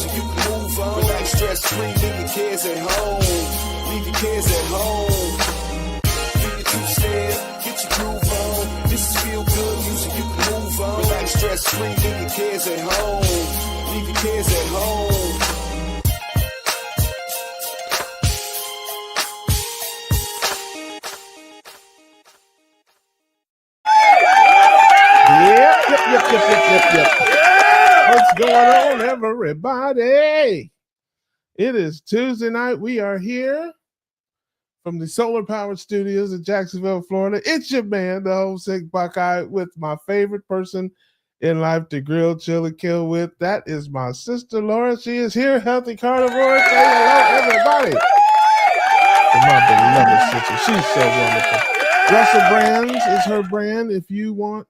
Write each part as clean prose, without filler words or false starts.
music, you can move on. Relax, stress free, leave your cares at home. Leave your cares at home. Do your two-step, get your groove on. This is feel good music, you can move on. Relax, stress free, leave your cares at home. Leave your cares at home. Yep. What's going on, everybody? It is Tuesday night. We are here from the Solar Powered Studios in Jacksonville, Florida. It's your man, the homesick Buckeye, with my favorite person in life to grill, chill, and kill with. That is my sister, Laura. She is here, healthy carnivore. Say hello, everybody. And my beloved sister. She's so wonderful. Russell Brands is her brand. If you want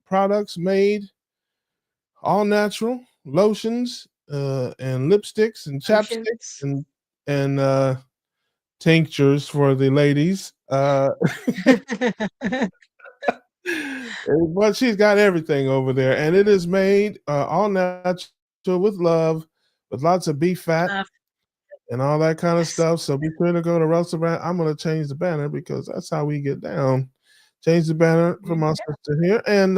products made all natural, lotions and lipsticks and chapsticks and tinctures for the ladies. But she's got everything over there, and it is made all natural with love, with lots of beef fat and all that kind of stuff. So be sure to go to Russell Brand. I'm going to change the banner because that's how we get down. Change the banner from my sister here. And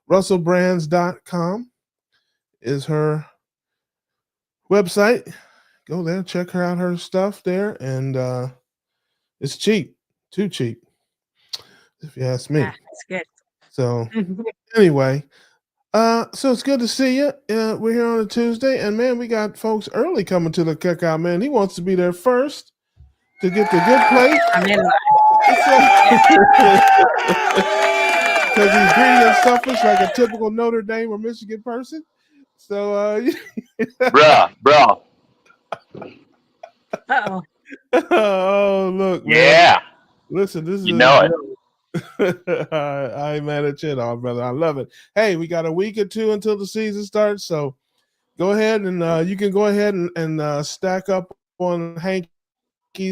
russellbrands.com is her website. Go there, check her out, her stuff there. And it's cheap, too cheap, if you ask me. Yeah, that's good. So anyway, so it's good to see you. We're here on a Tuesday. And, man, we got folks early coming to the cookout, man. He wants to be there first to get the good plate. I'm in line. Because he's greedy and selfish like a typical Notre Dame or Michigan person. So, bro. Uh-oh. Oh, look, man. Yeah. Listen, this is it. I ain't mad at you at all, brother. I love it. Hey, we got a week or two until the season starts, so go ahead and you can go ahead and stack up on hankies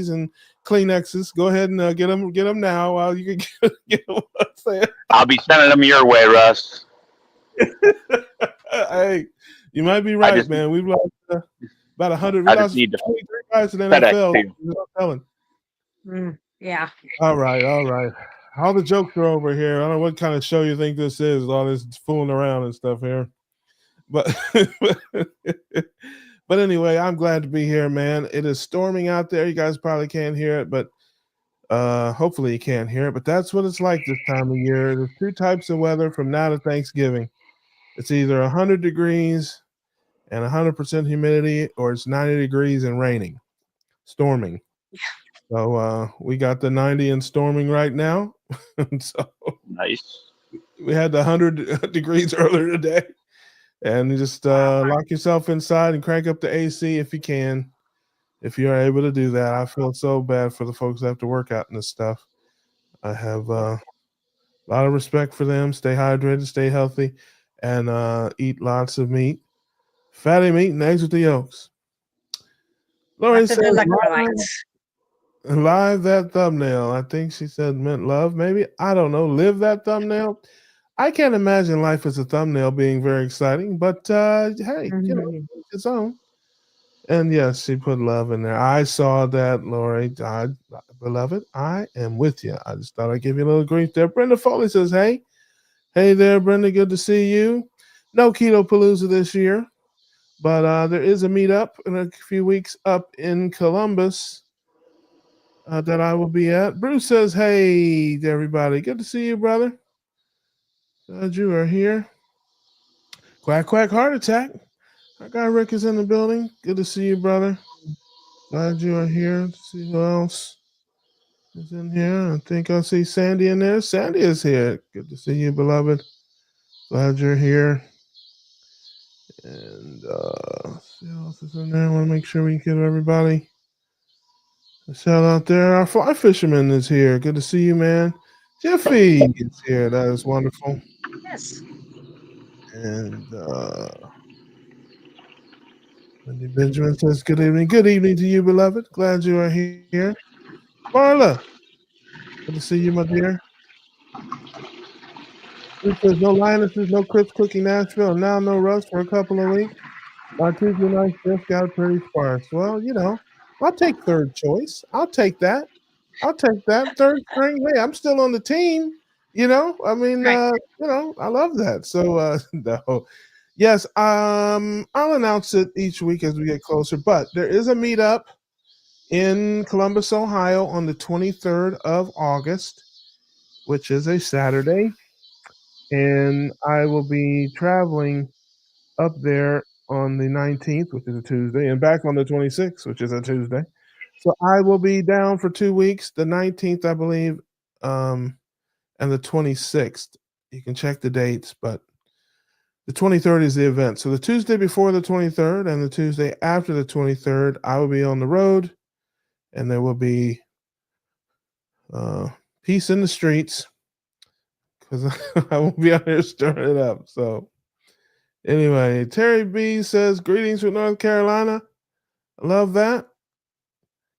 and Kleenexes. Go ahead and get them now while you can get them. I'll be sending them your way, Russ. Hey, you might be right, man. We've lost about 100. We lost 23 guys in the NFL. Yeah. All right. All the jokes are over here. I don't know what kind of show you think this is, all this fooling around and stuff here. But but anyway, I'm glad to be here, man. It is storming out there. You guys probably can't hear it, but hopefully you can't hear it. But that's what it's like this time of year. There's two types of weather from now to Thanksgiving. It's either 100 degrees and 100% humidity, or it's 90 degrees and raining, storming. Yeah. So we got the 90 and storming right now. So nice. We had the 100 degrees earlier today. And you just lock yourself inside and crank up the AC if you can, if you're able to do that. I feel so bad for the folks that have to work out in this stuff. I have a lot of respect for them. Stay hydrated, stay healthy, and eat lots of meat. Fatty meat and eggs with the yolks. Lori says, live that thumbnail. I think she said meant love, maybe. I don't know. Live that thumbnail. I can't imagine life as a thumbnail being very exciting, but hey, you know, its own. And yes, she put love in there. I saw that, Lori. Beloved, I am with you. I just thought I'd give you a little grief there. Brenda Foley says, hey there, Brenda, good to see you. No Keto Palooza this year, but there is a meetup in a few weeks up in Columbus that I will be at. Bruce says, hey to everybody. Good to see you, brother. Glad you are here. Quack, quack, heart attack. Our guy Rick is in the building. Good to see you, brother. Glad you are here. Let's see who else is in here. I think I see Sandy in there. Sandy is here. Good to see you, beloved. Glad you're here. And let's see who else is in there. I want to make sure we get everybody a shout out there. Our fly fisherman is here. Good to see you, man. Jeffy is here. That is wonderful. Yes. And Wendy Benjamin says, good evening. Good evening to you, beloved. Glad you are here. Marla, good to see you, my dear. It says no Lionesses, no Crips Cooking Nashville, and now no Russ for a couple of weeks. My Tuesday nights just got pretty sparse. Well, I'll take third choice. I'll take that. I'll take that third string. Hey, I'm still on the team. I mean, Right. I love that. So, no, yes, I'll announce it each week as we get closer. But there is a meetup in Columbus, Ohio, on the 23rd of August, which is a Saturday, and I will be traveling up there on the 19th, which is a Tuesday, and back on the 26th, which is a Tuesday. So I will be down for 2 weeks, the 19th, I believe, and the 26th. You can check the dates, but the 23rd is the event. So the Tuesday before the 23rd and the Tuesday after the 23rd, I will be on the road, and there will be peace in the streets because I won't be out here stirring it up. So anyway, Terry B says, greetings from North Carolina. I love that.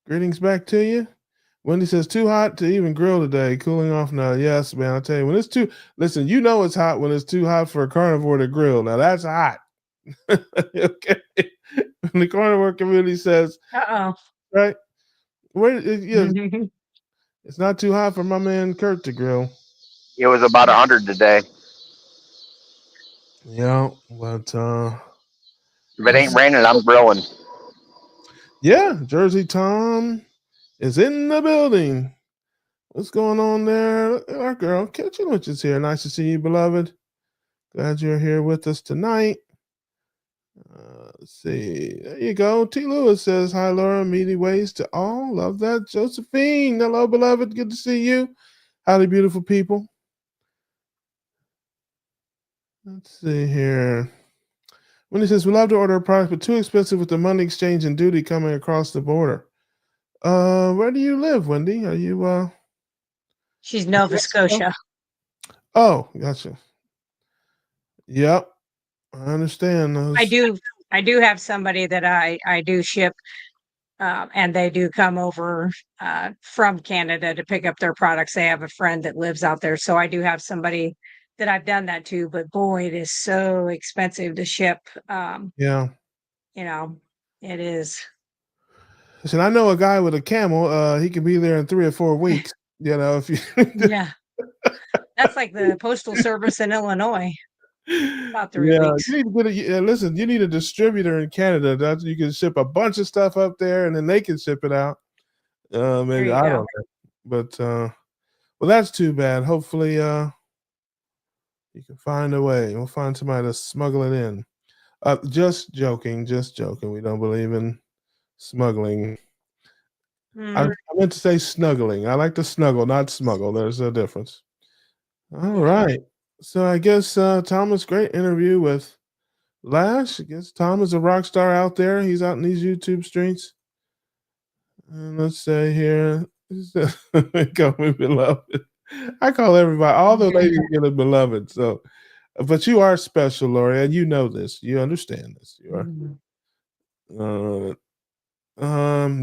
Greetings back to you. Wendy says, too hot to even grill today. Cooling off now. Yes, man. I tell you, when it's listen, it's hot when it's too hot for a carnivore to grill. Now that's hot. Okay. The carnivore community says, Uh-oh. right? It's not too hot for my man Kurt to grill. It was about 100 today. Yeah, but If it ain't raining, I'm grilling. yeah, Jersey Tom is in the building. What's going on there? Our girl, Kitchen Witch is here. Nice to see you, beloved. Glad you're here with us tonight. Let's see. There you go. T. Lewis says, hi, Laura. Meaty ways to all. Love that. Josephine. Hello, beloved. Good to see you. Howdy, beautiful people. Let's see here. Wendy says, we love to order a product, but too expensive with the money exchange and duty coming across the border. Where do you live, Wendy? Are you She's Nova Scotia. Oh, gotcha. Yep. I understand those. I do have somebody that I do ship, and they do come over from Canada to pick up their products. They have a friend that lives out there, so I do have somebody that I've done that to. But boy, it is so expensive to ship. Yeah. It is. Listen, I know a guy with a camel. He can be there in 3 or 4 weeks. If you Yeah. That's like the postal service in Illinois. About 3 weeks. You need to get listen, you need a distributor in Canada that you can ship a bunch of stuff up there and then they can ship it out. Maybe I don't know. But well, that's too bad. Hopefully you can find a way. We'll find somebody to smuggle it in. Just joking. We don't believe in smuggling. I meant to say snuggling. I like to snuggle, not smuggle. There's a difference. All right. So I guess Thomas, great interview with Lash. I guess Tom is a rock star out there. He's out in these YouTube streets. And let's say here, call me beloved. I call everybody, all the ladies get a beloved. So, but you are special, Lori, and you know this. You understand this. You are.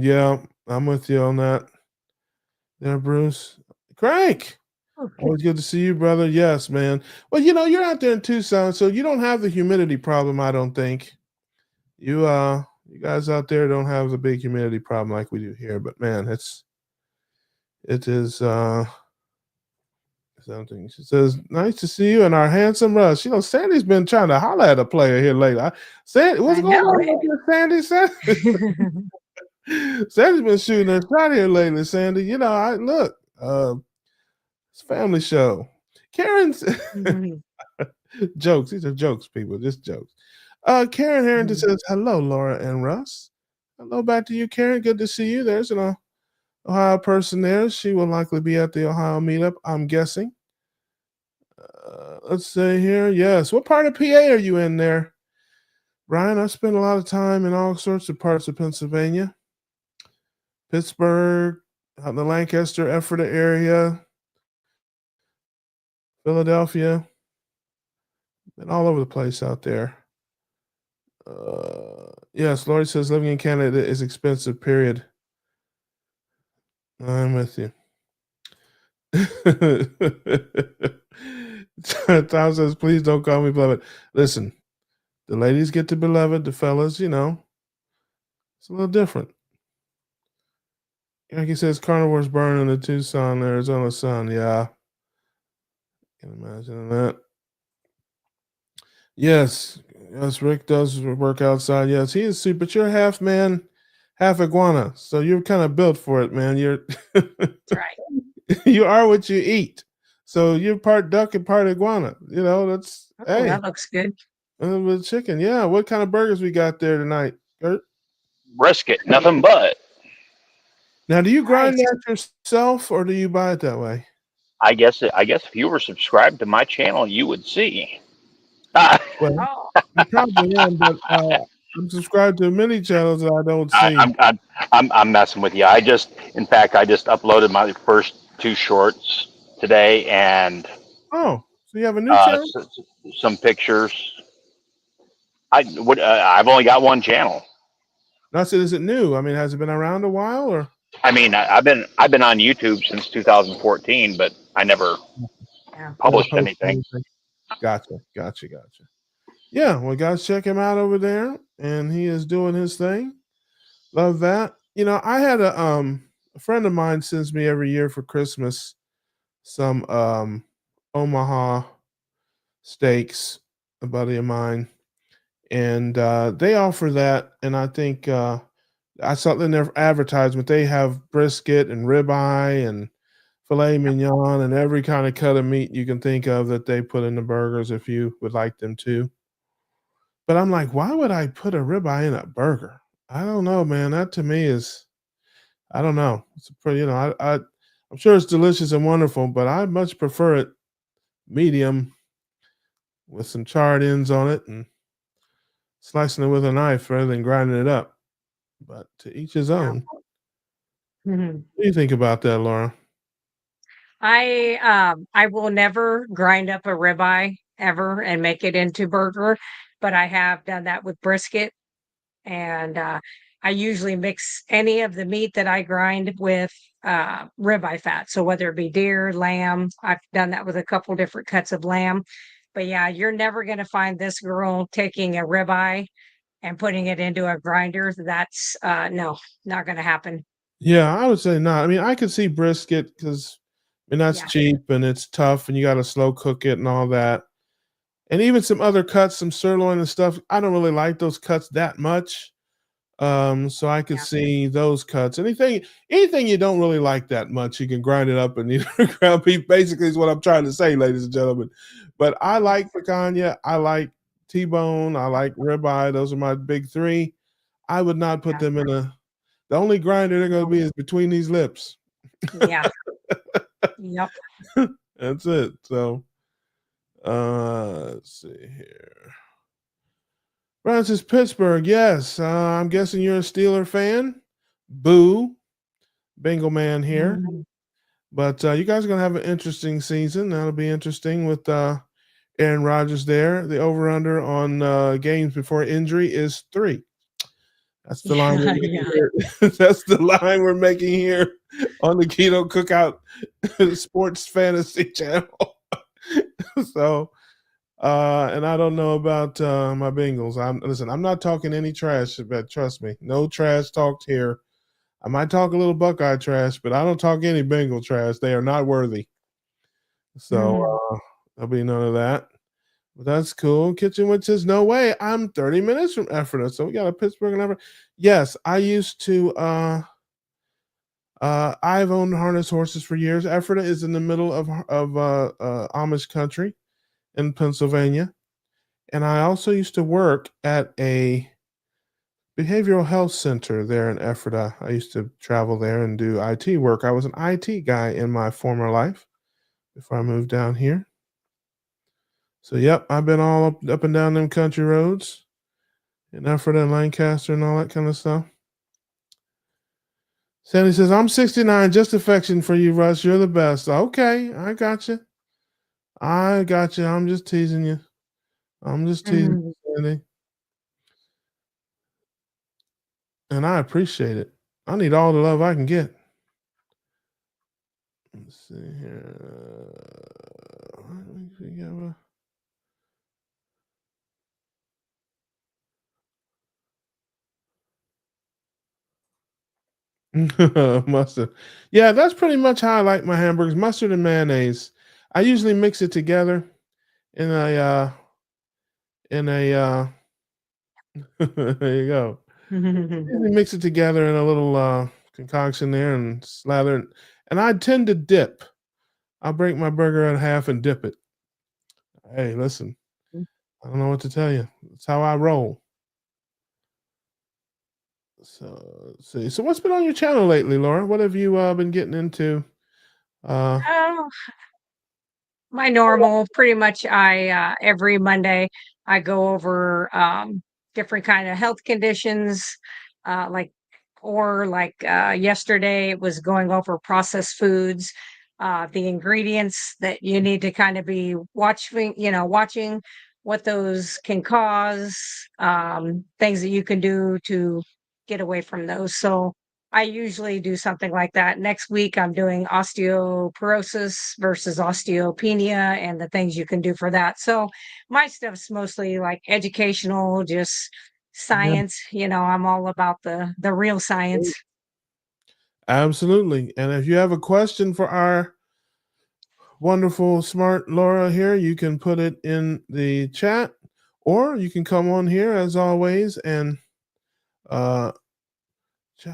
Yeah, I'm with you on that. There, Bruce. Crank. Always good to see you, brother. Yes, man. Well, you're out there in Tucson, so you don't have the humidity problem, I don't think. You guys out there don't have the big humidity problem like we do here, but man, it is something. She says, nice to see you and our handsome Russ. Sandy's been trying to holler at a player here lately. Sandy, what's going on with you, Sandy? Sandy's been shooting her shot here lately, Sandy. Look, it's a family show. Karen's jokes. These are jokes, people. Just jokes. Karen Harrington says, hello, Laura and Russ. Hello back to you, Karen. Good to see you. There's an Ohio person there. She will likely be at the Ohio meetup, I'm guessing. Let's say here. Yes. What part of PA are you in there? Brian, I spent a lot of time in all sorts of parts of Pennsylvania. Pittsburgh, out in the Lancaster, Ephrata area, Philadelphia. Been all over the place out there. Yes, Lori says living in Canada is expensive, period. I'm with you. Tom says, please don't call me beloved. Listen, The ladies get the beloved, the fellas, it's a little different. Like he says, carnivores burn in the Tucson, Arizona sun. Yeah, can imagine that. Yes, yes, Rick does work outside. Yes, he is super. But you're half man, half iguana, so you're kind of built for it, man. You're That's right. you are what you eat. So you're part duck and part iguana. That's Oh, hey, that looks good. with chicken. Yeah, what kind of burgers we got there tonight, Kurt? Brisket, nothing but. Now, do you grind Nice. that yourself or do you buy it that way? I guess if you were subscribed to my channel, you would see. I, Well, Oh, I probably am, but I'm subscribed to many channels that I don't see. I'm, I'm I'm messing with you. In fact, I just uploaded my first two shorts today, and Oh, so you have a new uh, channel? s- some pictures. I've only got one channel. No, I said, is it new? I mean, has it been around a while or? I mean, I've been on YouTube since 2014, but I never yeah. Never published posted anything. anything. Gotcha. Yeah, well, guys, check him out over there, and he is doing his thing. Love that. I had a friend of mine sends me every year for Christmas some Omaha steaks, a buddy of mine, and they offer that, and I think I saw in their advertisement they have brisket and ribeye and filet mignon and every kind of cut of meat you can think of that they put in the burgers if you would like them to. But I'm like, why would I put a ribeye in a burger? I don't know, man. That to me is, I don't know. It's a pretty, I'm sure it's delicious and wonderful, but I much prefer it medium with some charred ends on it and slicing it with a knife rather than grinding it up. But to each his Yeah. own. Mhm. What do you think about that, Laura? I will never grind up a ribeye ever and make it into burger, but I have done that with brisket. And I usually mix any of the meat that I grind with ribeye fat. So whether it be deer, lamb, I've done that with a couple different cuts of lamb. But yeah, you're never going to find this girl taking a ribeye and putting it into a grinder. That's no, not going to happen. Yeah, I would say not. I mean, I could see brisket because that's Yeah, cheap and it's tough and you got to slow cook it and all that. And even some other cuts, some sirloin and stuff. I don't really like those cuts that much. So I could yeah, see those cuts. Anything you don't really like that much, you can grind it up and ground beef. Basically, is what I'm trying to say, ladies and gentlemen. But I like picanha. I like T-bone. I like ribeye. Those are my big three. I would not put yeah, them in a. The only grinder they're going to no, be is between these lips. yeah, yep. That's it. So let's see here. Francis Pittsburgh. Yes, I'm guessing you're a Steeler fan. Boo. Bengal man here. Mhm. But you guys are going to have an interesting season. That'll be interesting with Aaron Rodgers there. The over under on games before injury is 3. That's the line we're Yeah, making yeah, here. That's the line we're making here on the Keto Cookout Sports Fantasy Channel. So, and I don't know about my Bengals. I'm not talking any trash, but trust me, no trash talked here. I might talk a little Buckeye trash, but I don't talk any Bengal trash. They are not worthy. So Mhm. there'll be none of that. But that's cool. Kitchen Witch says, no way. I'm 30 minutes from Ephrata. So we got a Pittsburgh and Ephrata. Yes, I used to I've owned harness horses for years. Ephrata is in the middle of Amish country in Pennsylvania. And I also used to work at a behavioral health center there in Ephrata. I used to travel there and do IT work. I was an IT guy in my former life before I moved down here. So, yep, I've been all up and down them country roads in Ephrata and Lancaster and all that kind of stuff. Sandy says, I'm 69, just affection for you, Russ. You're the best. Okay, I got you. I got you. I'm just teasing you. I'm just teasing Mhm. you, Sandy. And I appreciate it. I need all the love I can get. Let's see here. Mustard. Yeah, that's pretty much how I like my hamburgers. Mustard and mayonnaise. I usually mix it together in a there you go. Usually mix it together in a little concoction there and slather it. And I tend to dip. I'll break my burger in half and dip it. Hey, listen, I don't know what to tell you. That's how I roll. So let's see. So what's been on your channel lately, Laura? What have you been getting into? Uh, Oh, my normal, pretty much every Monday I go over different kind of health conditions, like yesterday it was going over processed foods, the ingredients that you need to kind of be watching what those can cause, things that you can do to get away from those. So I usually do something like that. Next week, I'm doing osteoporosis versus osteopenia and the things you can do for that. So my stuff's mostly like educational, just yeah, science. I'm all about the real science. absolutely. And if you have a question for our wonderful, smart Laura here, you can put it in the chat, or you can come on here as always and uh,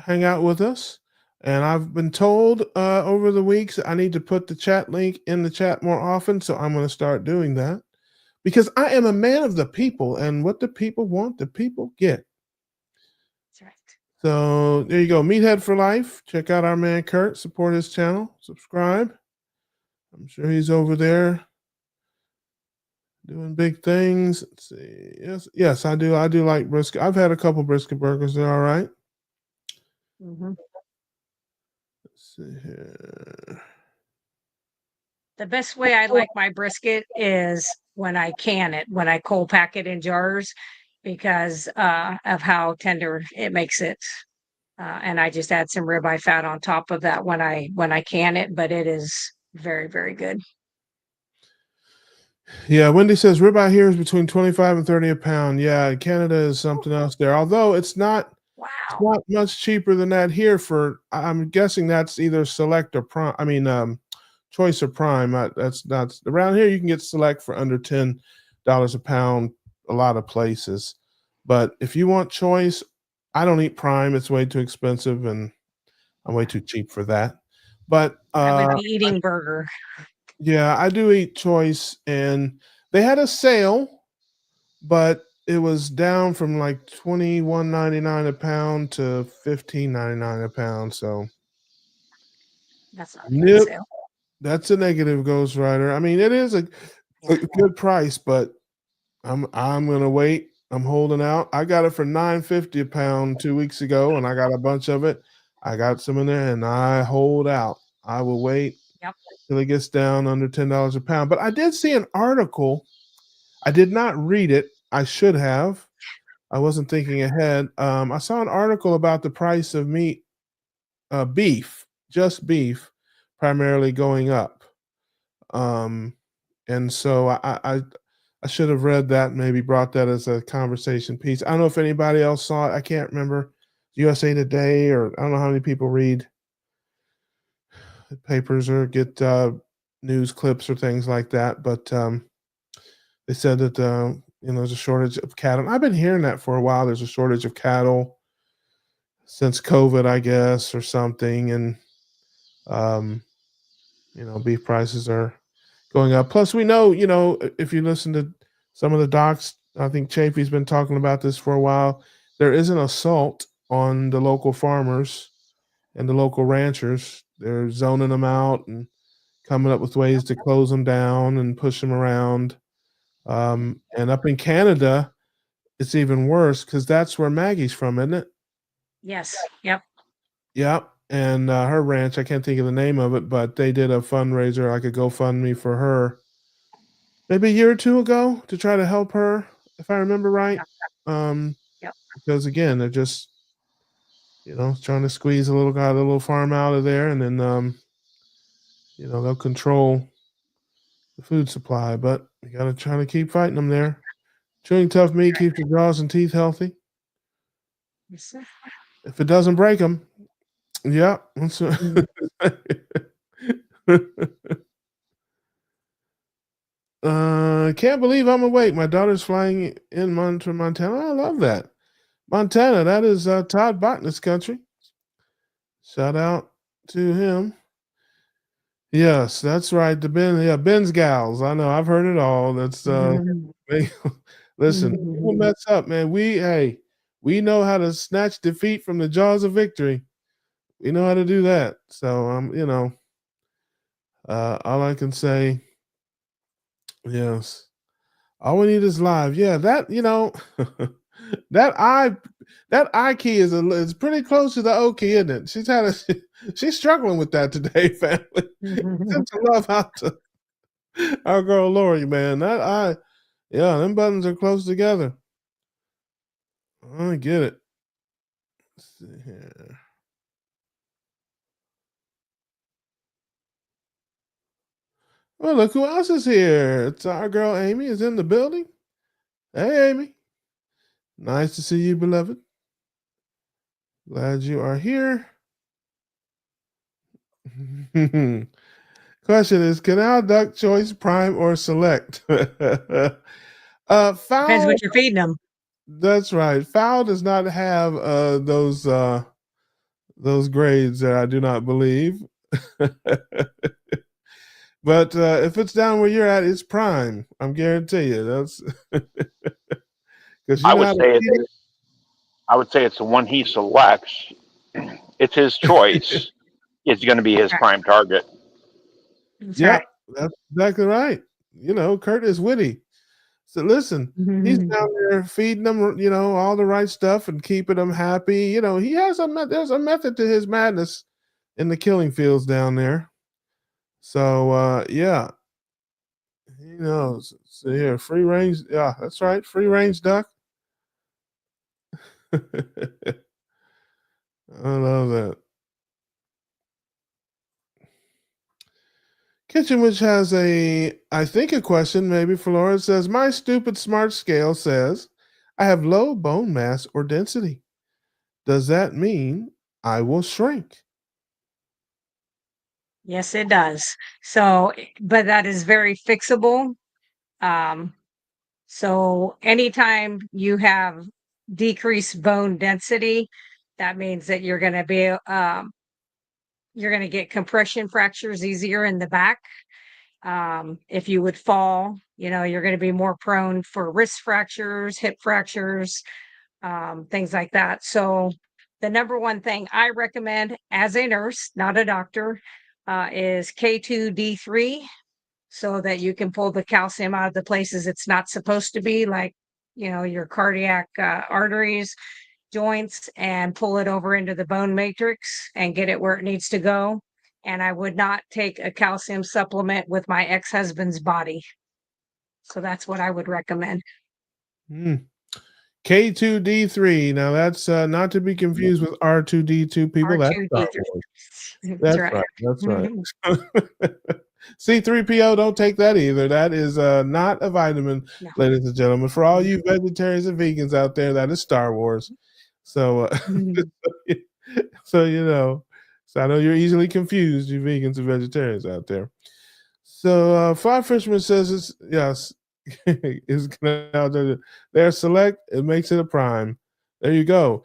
hang out with us. And I've been told over the weeks I need to put the chat link in the chat more often, so I'm going to start doing that because I am a man of the people, and what the people want, the people get. That's right. So there you go, Meathead for Life. Check out our man Kurt. Support his channel. Subscribe. I'm sure he's over there doing big things. Let's see. Yes, I do. I do like brisket. I've had a couple brisket burgers. They're all right. hmm Let's see here. The best way I like my brisket is when I can it, when I cold pack it in jars, because of how tender it makes it. And I just add some ribeye fat on top of that when I can it, but it is very, very good. Yeah, Wendy says ribeye here is between 25 and 30 a pound. Yeah, Canada is something else there. Although it's Wow. not much cheaper than that here for I'm guessing that's either select or prime. I mean choice or prime. That's around here you can get select for under $10 a pound a lot of places. But if you want choice, I don't eat prime. It's way too expensive and I'm way too cheap for that. But I would be eating burger. yeah, I do eat choice, and they had a sale, but it was down from like 21.99 a pound to 15.99 a pound. So, That's not a good nope, sale. that's a negative, Ghost Rider. I mean, it is a Yeah. good price, but I'm gonna wait. I'm holding out. I got it for 9.50 a pound 2 weeks ago, and I got a bunch of it. I got some in there, and I hold out. I will wait Yep. till it gets down under $10 a pound. But I did see an article. I did not read it. I should have. I wasn't thinking ahead. I saw an article about the price of meat, beef, just beef, primarily going up. Um, and so I should have read that, and maybe brought that as a conversation piece. I don't know if anybody else saw it. I can't remember. USA Today, or I don't know how many people read papers or get news clips or things like that. But they said that there's a shortage of cattle. I've been hearing that for a while. There's a shortage of cattle since COVID, I guess, or something, and um, beef prices are going up. Plus, we know, if you listen to some of the docs, I think Chafee's been talking about this for a while. There is an assault on the local farmers and the local ranchers. They're zoning them out and coming up with ways to close them down and push them around. And up in Canada, it's even worse because that's where Maggie's from, isn't it? Yes. Yep. Yep. And her ranch, I can't think of the name of it, but they did a fundraiser, like a GoFundMe for her, maybe a year or two ago, to try to help her, if I remember right. Um, Yep. because again, they're just, trying to squeeze a little farm out of there, and then they'll control the food supply. But you got to try to keep fighting them there. Chewing tough meat keeps your jaws and teeth healthy. Yes, sir. If it doesn't break them, Yeah. That's right. Mhm. Can't believe I'm awake. My daughter's flying in to Montana. I love that. Montana, that is Todd Botnick's country. Shout out to him. Yes, that's right. The Ben's gals. I know. I've heard it all. That's Mhm. they- listen, people Mhm. mess up, man. We know how to snatch defeat from the jaws of victory. We know how to do that. So all I can say, yes. All we need is live. Yeah, that that I that I key is pretty close to the O key, isn't it? She's struggling with that today, family. Send some love out to our girl Lori, man. Yeah, them buttons are close together. I get it. Let's see here. Well, look who else is here. It's our girl Amy is in the building. Hey, Amy. Nice to see you, beloved. Glad you are here. Question is, canal duck choice prime or select? Depends Foul. what you're feeding them. That's right. Foul does not have those grades that I do not believe. But if it's down where you're at, it's prime. I'm guarantee you. That's because you I know would how to say feed it. it's the one he selects. It's his choice. It's going to be his Right. prime target. That's Yep, right. that's exactly right. Kurt is witty. So listen, he's Mhm. down there feeding them, all the right stuff and keeping them happy. He has there's a method to his madness in the killing fields down there. So yeah, he knows. So here, free range. Yeah, that's right, free range duck. I love that. Kitchen Witch has I think a question maybe for Laura. It says, my stupid smart scale says I have low bone mass or density. Does that mean I will shrink? Yes, it does. So, but that is very fixable. Um, so anytime you have decreased bone density, that means that you're going to get compression fractures easier in the back. If you would fall, you're going to be more prone for wrist fractures, hip fractures, things like that. So, the number one thing I recommend as a nurse, not a doctor, is K2D3 so that you can pull the calcium out of the places it's not supposed to be, like, your cardiac arteries, joints, and pull it over into the bone matrix and get it where it needs to go. And I would not take a calcium supplement with my ex husband's body. So that's what I would recommend. Hmm. K2D3. Now that's not to be confused with R2D2 people. That's Star Wars. R2D3. That's That's right. right. That's right. C3PO, don't take that either. That is not a vitamin, No. ladies and gentlemen. For all you vegetarians and vegans out there, that is Star Wars. So, Mhm. so you know, so I know you're easily confused, you vegans and vegetarians out there. So, Fly Fisherman says it's yes, is they're select. It makes it a prime. There you go.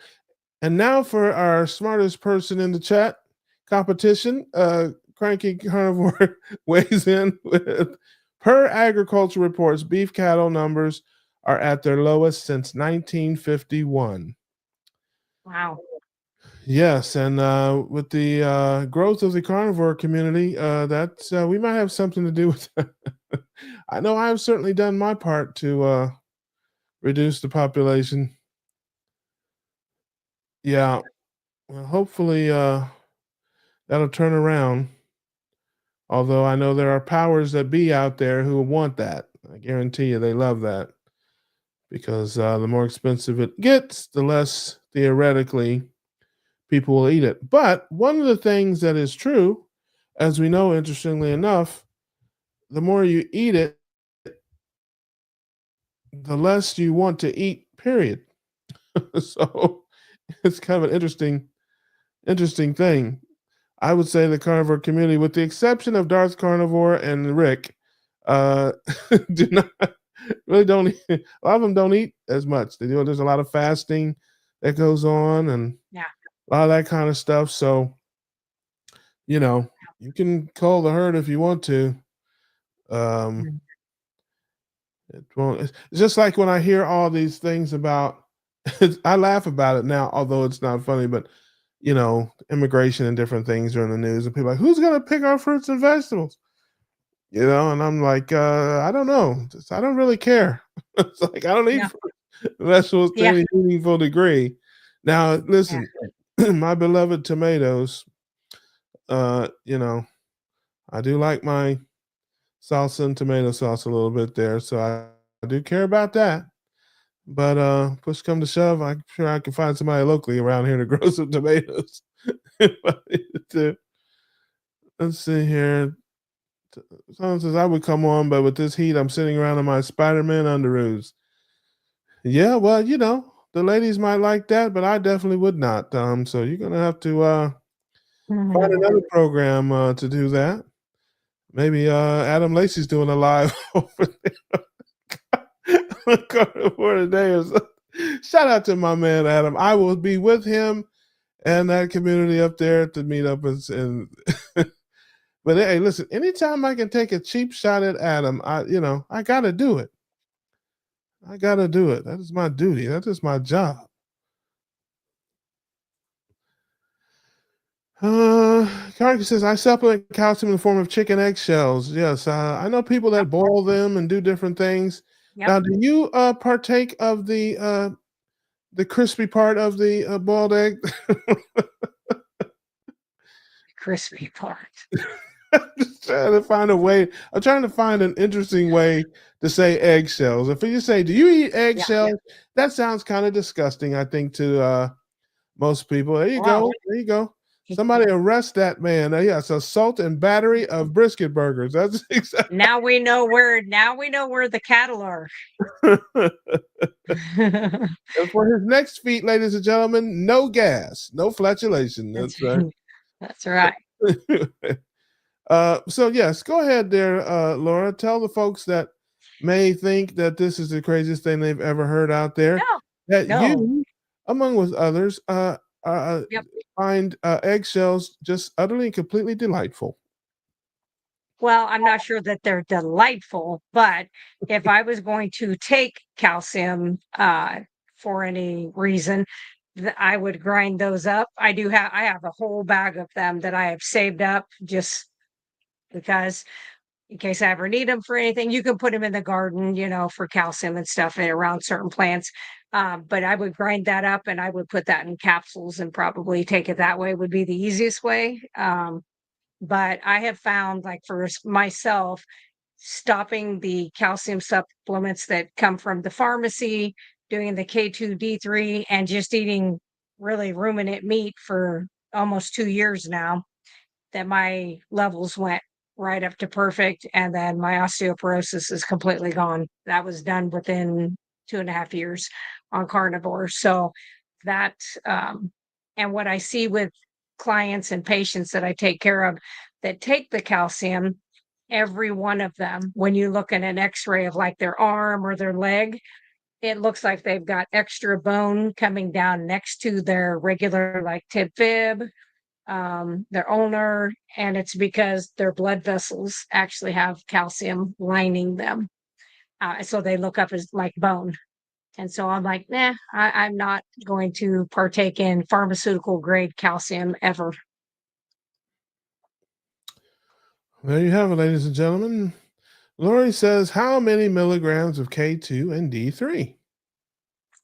And now for our smartest person in the chat competition, Cranky Carnivore weighs in with per agriculture reports, beef cattle numbers are at their lowest since 1951. Wow. Yes, and with the growth of the carnivore community, that's we might have something to do with that. I know I've certainly done my part to reduce the population. Yeah, well, hopefully that'll turn around. Although I know there are powers that be out there who want that. I guarantee you they love that because the more expensive it gets, the less theoretically people will eat it. But one of the things that is true, as we know, interestingly enough, the more you eat it, the less you want to eat, period. So it's kind of an interesting interesting thing. I would say the carnivore community, with the exception of Darth Carnivore and Rick, uh, do not really don't. A lot of them don't eat as much. They do. There's a lot of fasting that goes on, and Yeah. a lot of that kind of stuff. So you know, you can call the herd if you want to. Um, Mm. it won't. It's just like when I hear all these things about. I laugh about it now, although it's not funny. But immigration and different things are in the news, and people are like, who's going to pick our fruits and vegetables? And I'm like, I don't know. I don't really care. It's like I don't eat Yeah. vegetables to Yeah. any meaningful degree. Now, Yeah. listen, my beloved tomatoes. I do like my salsa and tomato sauce a little bit there, so I do care about that. But push come to shove, I'm sure I can find somebody locally around here to grow some tomatoes. If I needed to. Let's see here. Someone says I would come on, but with this heat, I'm sitting around in my Spider-Man underoos. Yeah, well, the ladies might like that, but I definitely would not. So you're gonna have to find Mhm. another program to do that. Maybe Adam Lacey's doing a live over there on Carnivore today or something. Shout out to my man Adam. I will be with him and that community up there to meet up and but hey, listen, anytime I can take a cheap shot at Adam, I gotta do it. I gotta do it. That is my duty. That is my job. Carter says I supplement calcium in the form of chicken eggshells. Yes, I know people that boil them and do different things. Yep. Now, do you partake of the crispy part of the boiled egg? Crispy part. I'm just trying to find a way. I'm trying to find an interesting way to say eggshells. If you say, "Do you eat Yeah. eggshells?" That sounds kind of disgusting. I think to most people. There you Wow. go. There you go. Somebody arrest that man. Yes, assault and battery of brisket burgers. That's exactly. Now we know where the cattle are. And for his next feat, ladies and gentlemen, no gas, no flatulation. That's That's right. that's right. So yes, go ahead there, Laura. Tell the folks that may think that this is the craziest thing they've ever heard out there No. that No. you, among with others, Yep. find eggshells just utterly and completely delightful. Well, I'm not sure that they're delightful, but if I was going to take calcium for any reason, I would grind those up. I have a whole bag of them that I have saved up just because in case I ever need them for anything. You can put them in the garden, for calcium and stuff around certain plants. But I would grind that up and I would put that in capsules and probably take it that way would be the easiest way. But I have found, like for myself, stopping the calcium supplements that come from the pharmacy, doing the K2 D3, and just eating really ruminant meat for almost 2 years now, that my levels went right up to perfect. And then my osteoporosis is completely gone. That was done within 2.5 years on carnivore. So that, and what I see with clients and patients that I take care of that take the calcium, every one of them, when you look at an x-ray of like their arm or their leg, it looks like they've got extra bone coming down next to their regular like tib fib, their ulnar, and it's because their blood vessels actually have calcium lining them. So they look up as like bone. And so I'm like, nah, I'm not going to partake in pharmaceutical grade calcium ever. There you have it, ladies and gentlemen. Lori says, how many milligrams of K2 and D3?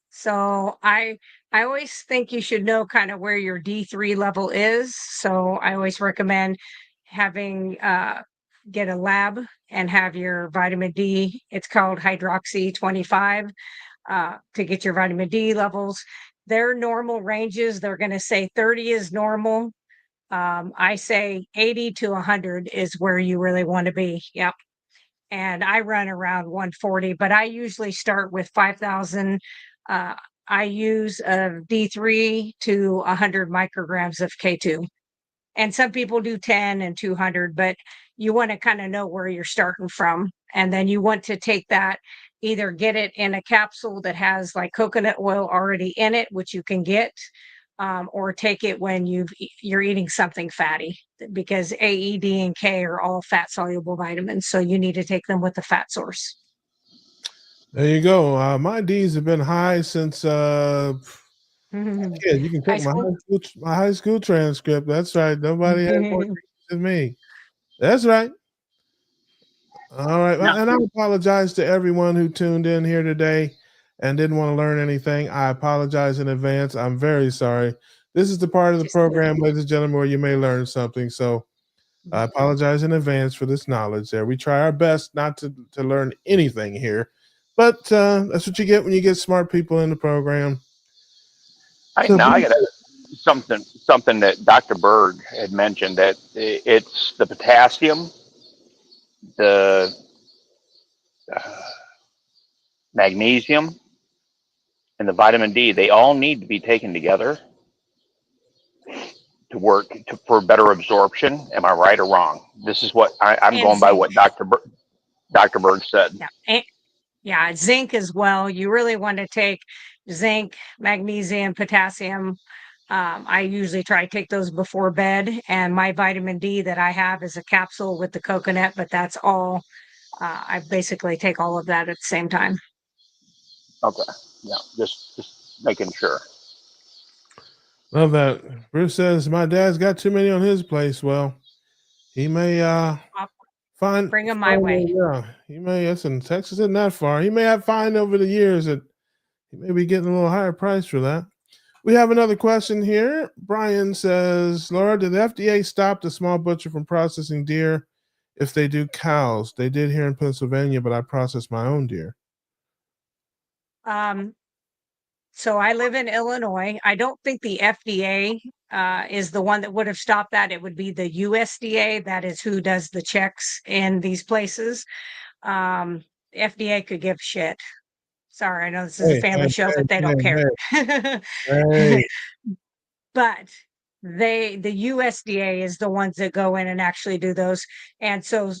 So I always think you should know kind of where your D3 level is. So I always recommend having get a lab and have your vitamin D. It's called hydroxy 25 to get your vitamin D levels. Their normal ranges, they're going to say 30 is normal. I say 80 to 100 is where you really want to be. Yep. And I run around 140, but I usually start with 5,000 I use a D3 to 100 micrograms of K2. And some people do 10 and 200, but you want to kind of know where you're starting from. And then you want to take that, either get it in a capsule that has like coconut oil already in it, which you can get, or take it when you're eating something fatty, because A, E, D, and K are all fat soluble vitamins. So you need to take them with the fat source. There you go. My D's have been high since yeah, you can High check school. my high school transcript. That's right. Nobody had more D's than me. That's right. All right. No, And I apologize to everyone who tuned in here today and didn't want to learn anything. I apologize in advance. I'm very sorry. This is the part of the program, ladies and gentlemen, where you may learn something. So I apologize in advance for this knowledge there. We try our best not to learn anything here, but that's what you get when you get smart people in the program. So, now I got something that Dr. Berg had mentioned, that it's the potassium, the magnesium, and the vitamin D. They all need to be taken together to work for better absorption. Am I right or wrong? This is what I'm And going by zinc. what Dr. Berg said. Yeah. Yeah, zinc as well. You really want to take zinc, magnesium, potassium. I usually try to take those before bed. And my vitamin D that I have is a capsule with the coconut, but that's all. I basically take all of that at the same time. Okay. Yeah. Just making sure. love that. Bruce says my dad's got too many on his place. Well, he may Bring them my way. Yeah, he may. Listen, Texas isn't that far. He may have find over the years that he may be getting a little higher price for that. We have another question here. Brian says, Laura, did the FDA stop the small butcher from processing deer if they do cows? They did here in Pennsylvania, but I process my own deer. So I live in Illinois. I don't think the FDA is the one that would have stopped that. It would be the USDA. That is who does the checks in these places. FDA could give shit. Sorry, I know this is a family show, but they don't care. Hey. But the USDA is the ones that go in and actually do those. And so,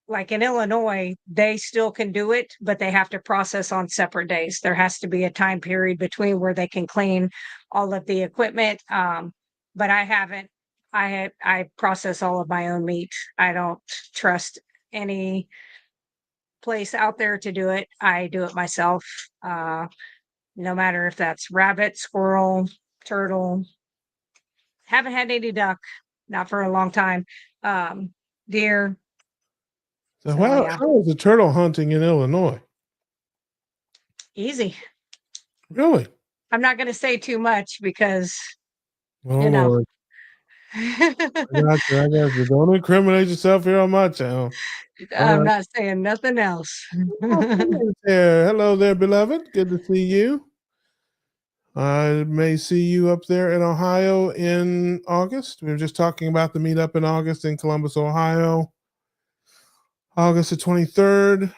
like in Illinois, they still can do it, but they have to process on separate days. There has to be a time period between where they can clean all of the equipment. But I haven't. I process all of my own meat. I don't trust any place out there to do it. I do it myself. No matter if that's rabbit, squirrel, turtle. Haven't had any duck, not for a long time. Deer. So yeah. how is the turtle hunting in Illinois? Easy. Really? I'm not going to say too much because, Oh, you know. Lord. I got you. Don't incriminate yourself here on my channel. I'm not saying nothing else. Hello there, beloved. Good to see you. I may see you up there in Ohio in August. We were just talking about the meetup in August in Columbus, Ohio. August the 23rd.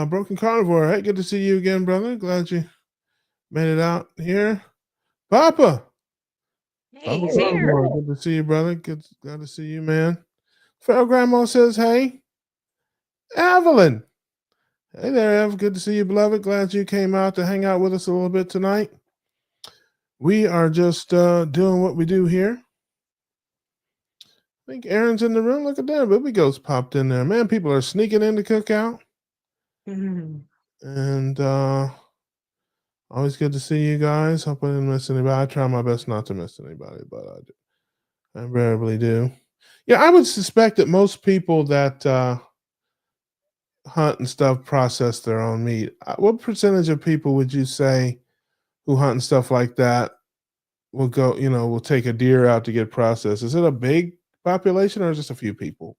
Broken Carnivore. Hey, good to see you again, brother. Glad you made it out here. Papa. Hey, he's here. Good to see you, brother. Glad to see you, man. Feral Grandma says, hey. Evelyn. Hey there, Ev. Good to see you, beloved. Glad you came out to hang out with us a little bit tonight. We are just doing what we do here. I think Aaron's in the room. Look at that. Baby Ghost popped in there. Man, people are sneaking in to cookout. Mm-hmm. And always good to see you guys. Hope I didn't miss anybody. I try my best not to miss anybody, but I do. I rarely do. Yeah, I would suspect that most people that hunt and stuff process their own meat. What percentage of people would you say who hunt and stuff like that will go, will take a deer out to get processed? Is it a big population or just a few people?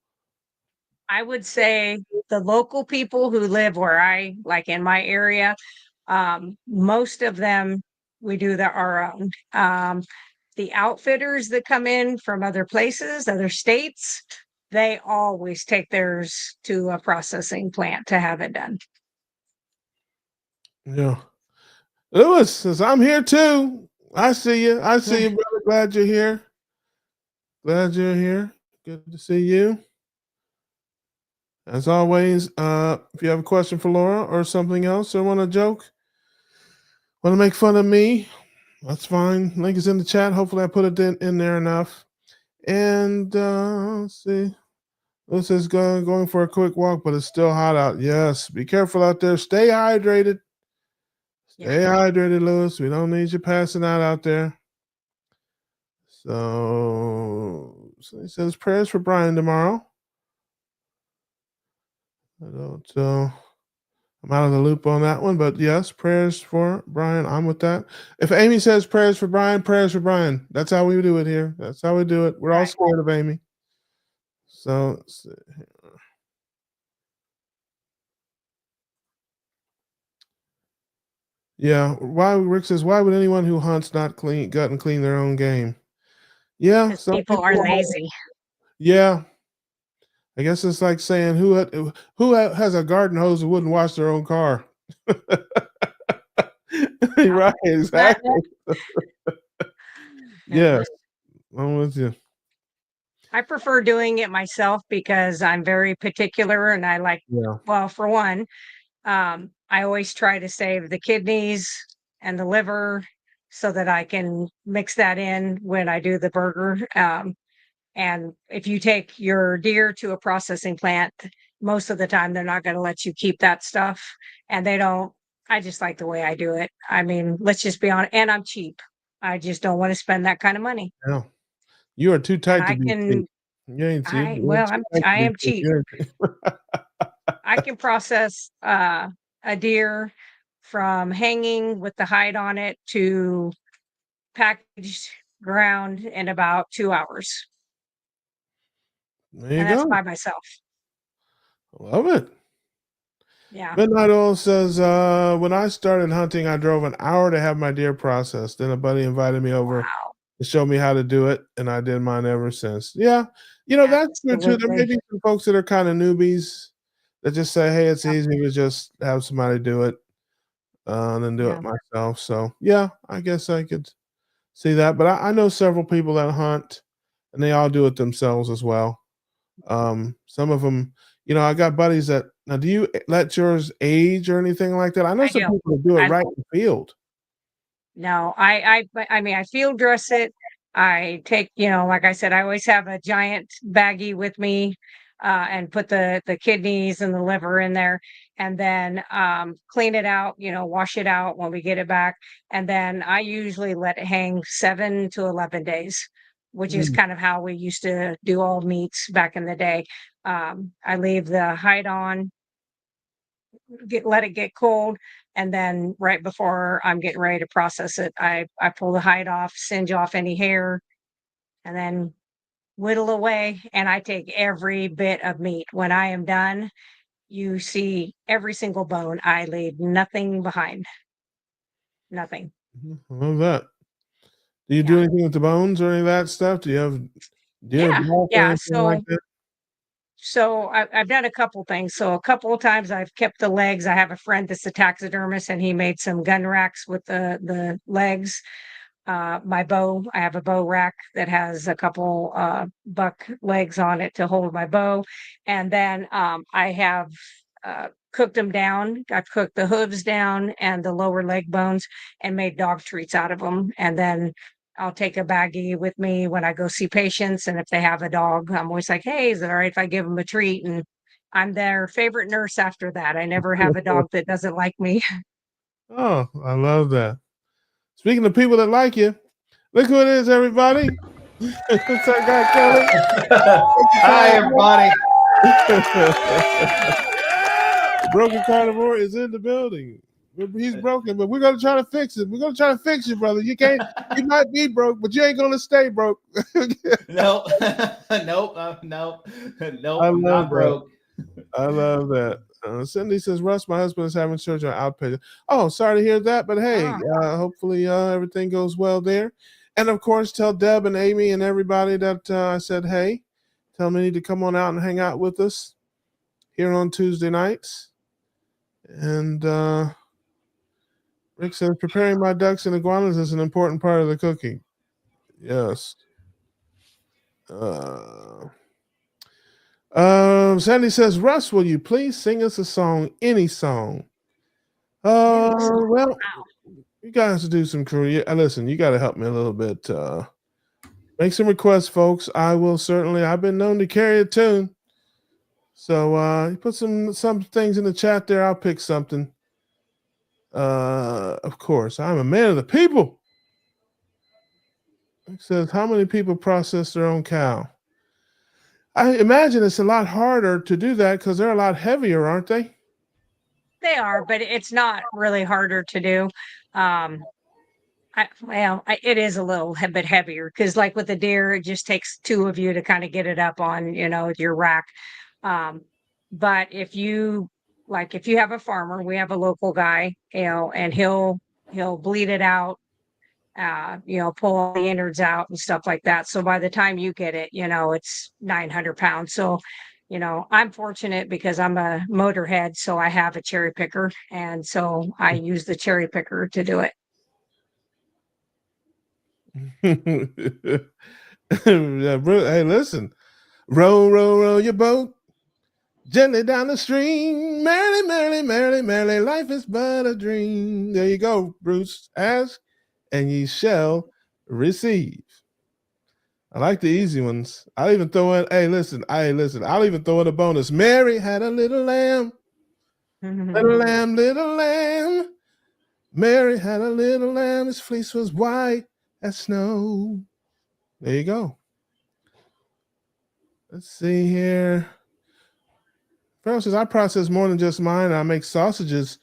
I would say the local people who live where like in my area, most of them, we do our own. The outfitters that come in from other places, other states, they always take theirs to a processing plant to have it done. Yeah. Lewis says, I'm here too. I see you. I see you, brother. Glad you're here. Glad you're here. Good to see you. As always, if you have a question for Laura or something else or want to joke, want to make fun of me, that's fine. Link is in the chat. Hopefully I put it in there enough. And let's see. This is going for a quick walk, but it's still hot out. Yes, be careful out there. Stay hydrated. Stay hydrated, Lewis. We don't need you passing out there. So he says prayers for Brian tomorrow. I'm out of the loop on that one, but yes, prayers for Brian. I'm with that. If Amy says prayers for Brian, prayers for Brian. That's how we do it here. That's how we do it. We're all scared of Amy. So let's see here. Yeah, Rick says, why would anyone who hunts not gut and clean their own game? Yeah, some people are lazy. Yeah, I guess it's like saying who has a garden hose and wouldn't wash their own car. Right, exactly. Yes, I'm with you. I prefer doing it myself because I'm very particular, and I like. Well, for one, I always try to save the kidneys and the liver so that I can mix that in when I do the burger. And if you take your deer to a processing plant, most of the time they're not going to let you keep that stuff. And they don't. I just like the way I do it. I mean, let's just be honest. And I'm cheap. I just don't want to spend that kind of money. No, you are too tight to be cheap. You ain't cheap. I am cheap. I can process a deer from hanging with the hide on it to packaged ground in about 2 hours. There you and go. That's by myself. Love it. Yeah. Midnight Oil says, when I started hunting, I drove an hour to have my deer processed. Then a buddy invited me over to show me how to do it, and I did mine ever since. Yeah, that's true too. There may be some folks that are kind of newbies that just say, hey, it's easy to just have somebody do it and then do it myself. So, yeah, I guess I could see that. But I know several people that hunt, and they all do it themselves as well. Some of them, I got buddies that now. Do you let yours age or anything like that? I know some people do it right in the field. No, I mean, I field dress it. I take, like I said, I always have a giant baggie with me, and put the kidneys and the liver in there, and then clean it out, wash it out when we get it back, and then I usually let it hang 7 to 11 days, which is kind of how we used to do all meats back in the day. I leave the hide on, let it get cold, and then right before I'm getting ready to process it, I pull the hide off, singe off any hair, and then whittle away, and I take every bit of meat. When I am done, you see every single bone. I leave nothing behind. Nothing. I love that. Do you do anything with the bones or any of that stuff? Do you have deer block or anything like that? So I've done a couple things. So a couple of times I've kept the legs. I have a friend that's a taxidermist, and he made some gun racks with the legs. My bow, I have a bow rack that has a couple buck legs on it to hold my bow. And then I have cooked them down. I've cooked the hooves down and the lower leg bones and made dog treats out of them. And then I'll take a baggie with me when I go see patients. And if they have a dog, I'm always like, hey, is it all right if I give them a treat? And I'm their favorite nurse after that. I never have a dog that doesn't like me. Oh, I love that. Speaking of people that like you, look who it is, everybody. What's that guy, Kelly? Hi, everybody. Broken Carnivore is in the building. He's broken, but we're going to try to fix it. We're going to try to fix you, brother. You might be broke, but you ain't going to stay broke. Nope. Nope. I'm not broke. I love that. Cindy says, Russ, my husband is having surgery on outpatient. Oh, sorry to hear that, but hey, hopefully everything goes well there. And of course, tell Deb and Amy and everybody that I said, hey, tell them they need to come on out and hang out with us here on Tuesday nights. And Rick says preparing my ducks and iguanas is an important part of the cooking. Yes. Sandy says, Russ, will you please sing us a song, any song? Well, you guys do some crew. Listen, you got to help me a little bit. Make some requests, folks. I will certainly. I've been known to carry a tune. So you put some things in the chat there. I'll pick something. Of course, I'm a man of the people. It says, how many people process their own cow? I imagine it's a lot harder to do that because they're a lot heavier, aren't they? They are, but it's not really harder to do. It is a little bit heavier because, like with the deer, it just takes two of you to kind of get it up on, your rack. But if you have a farmer, we have a local guy, and he'll bleed it out, pull all the innards out and stuff like that. So by the time you get it, it's 900 pounds. So, I'm fortunate because I'm a motorhead, so I have a cherry picker, and so I use the cherry picker to do it. Hey, listen, row your boat gently down the stream. Merrily, life is but a dream. There you go, Bruce. Ask and ye shall receive. I like the easy ones. I'll even throw in, I'll even throw in a bonus. Mary had a little lamb. Little lamb. Mary had a little lamb. His fleece was white as snow. There you go. Let's see here. Farrell says, I process more than just mine. I make sausages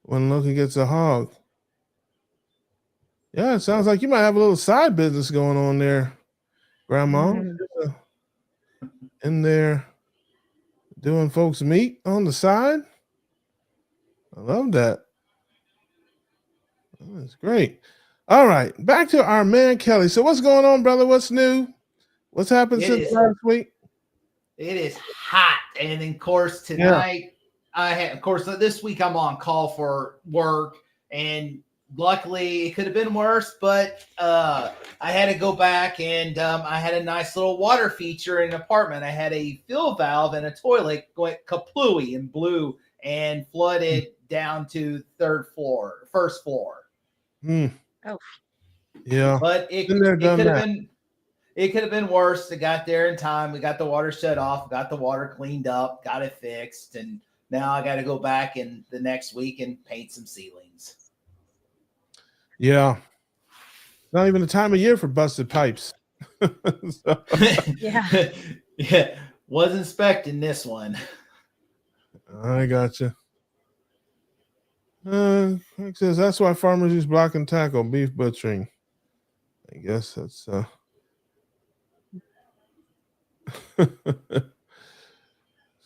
when Loki gets a hog. Yeah, it sounds like you might have a little side business going on there, Grandma. In there doing folks' meat on the side. I love that. That's great. All right, back to our man Kelly. So what's going on, brother? What's new? What's happened since last week? It is hot, and of course tonight, this week I'm on call for work, and luckily it could have been worse, but I had to go back, and I had a nice little water feature in an apartment. I had a fill valve and a toilet going kaplooey and blew and flooded down to first floor. Oh, yeah, but it could have been worse. I got there in time. We got the water shut off, got the water cleaned up, got it fixed, and now I got to go back in the next week and paint some ceilings. Yeah, not even the time of year for busted pipes. Yeah, was inspecting this one. I gotcha. It says that's why farmers use block and tackle beef butchering. I guess that's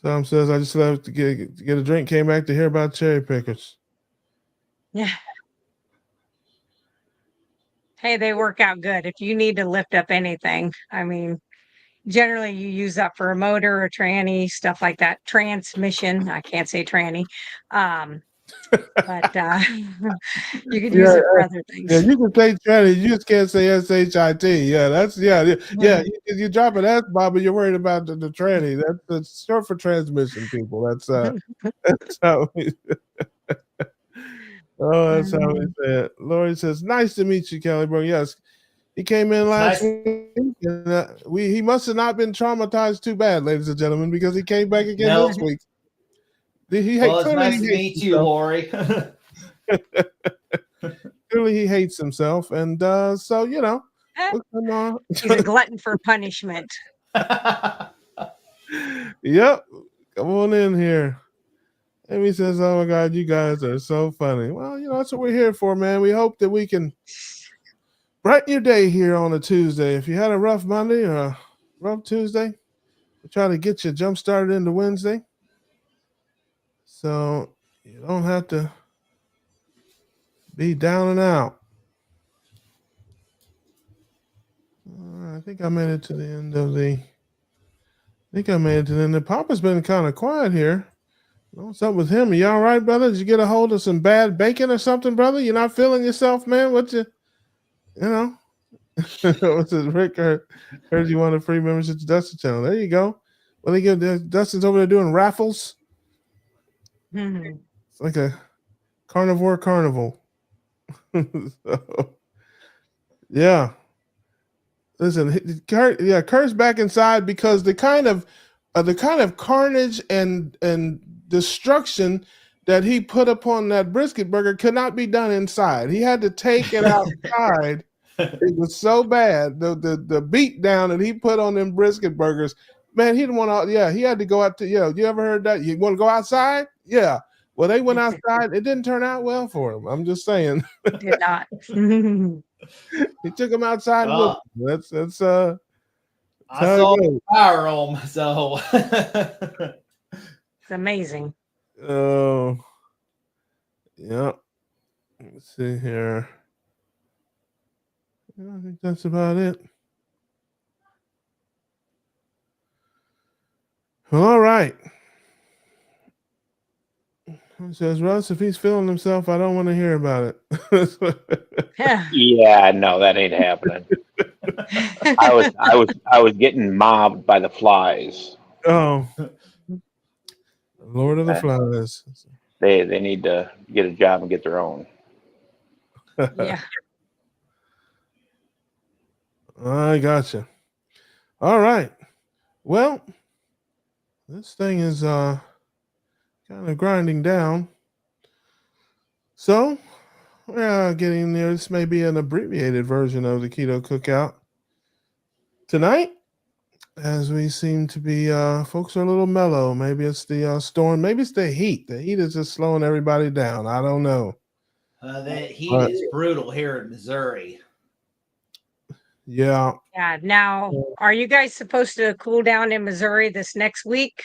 Sam says I just left to get a drink, came back to hear about cherry pickers. Yeah. Hey, they work out good. If you need to lift up anything, I mean, generally you use that for a motor, a tranny, stuff like that. Transmission. I can't say tranny. But you could use it for other things. Yeah, you can say tranny, you just can't say S-H-I-T. Yeah, that's you drop an S, Bob, you're worried about the tranny. That's short for transmission, people. That's how we that's how we say it. Lori says, nice to meet you, Kelly Bro. Yes. He came in last week, and he must have not been traumatized too bad, ladies and gentlemen, because he came back again this week. It's nice to meet you, Lori. Clearly, he hates himself, and so he's a glutton for punishment. Yep, come on in here. Amy says, "Oh my God, you guys are so funny." Well, that's what we're here for, man. We hope that we can brighten your day here on a Tuesday. If you had a rough Monday or a rough Tuesday, we'll try to get you jump started into Wednesday. So you don't have to be down and out. I think I made it to the end of the. Papa's been kind of quiet here. What's up with him? Are you all right, brother? Did you get a hold of some bad bacon or something, brother? You're not feeling yourself, man? What's what's it, Rick? Heard you want a free membership to Dustin channel. There you go. Well, they give Dustin's over there doing raffles. Mhm. It's like a carnivore carnival. So, yeah. Listen, Kurt's back inside because the kind of carnage and destruction that he put upon that brisket burger could not be done inside. He had to take it outside. It was so bad. The beat down that he put on them brisket burgers, man, he didn't want to. Yeah, he had to go out to. Yeah, you ever heard that? You want to go outside? Yeah. Well, they went outside. It didn't turn out well for him. I'm just saying. Did not. He took him outside. Oh. That's I saw the fire room, so It's amazing. Oh, yeah. Let's see here. Yeah, I think that's about it. All right. It says Russ, if he's feeling himself, I don't want to hear about it. Yeah, no, that ain't happening. I was getting mobbed by the flies. Oh, Lord of the Flies. They need to get a job and get their own. Yeah. I gotcha. All right. Well, this thing is kind of grinding down. So we're getting there. This may be an abbreviated version of the Keto Cookout tonight, as we seem to be folks are a little mellow. Maybe it's the storm, maybe it's the heat. The heat is just slowing everybody down. I don't know. The heat is brutal here in Missouri. Yeah. Now, are you guys supposed to cool down in Missouri this next week?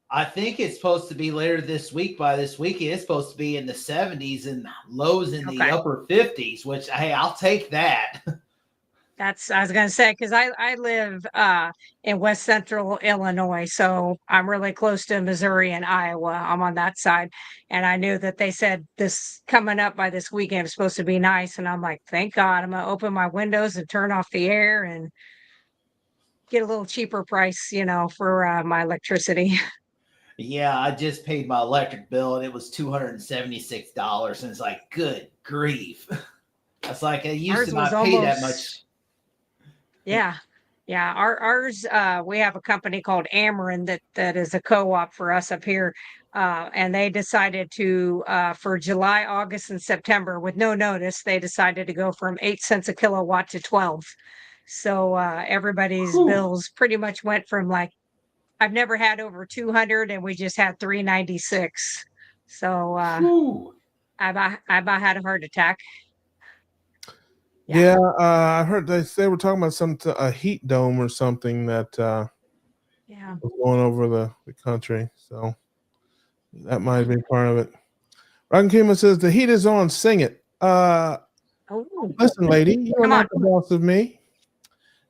I think it's supposed to be later this week. By this weekend, it's supposed to be in the 70s and lows in the upper 50s, which, hey, I'll take that. I was going to say, because I live in West Central Illinois, so I'm really close to Missouri and Iowa. I'm on that side. And I knew that they said this coming up by this weekend was supposed to be nice. And I'm like, thank God, I'm going to open my windows and turn off the air and get a little cheaper price, for my electricity. Yeah, I just paid my electric bill and it was $276. And it's like, good grief. That's like, I used to not pay that much. Yeah. Ours, we have a company called Ameren that is a co-op for us up here. And they decided to, for July, August, and September, with no notice, they decided to go from 8 cents a kilowatt to 12. So everybody's bills pretty much went from I've never had over 200 and we just had 396. So I about had a heart attack. Yeah, I heard they were talking about a heat dome or something that was going over the country. So that might be part of it. Rockin' Kima says the heat is on. Sing it. Listen, lady, you are not the boss of me.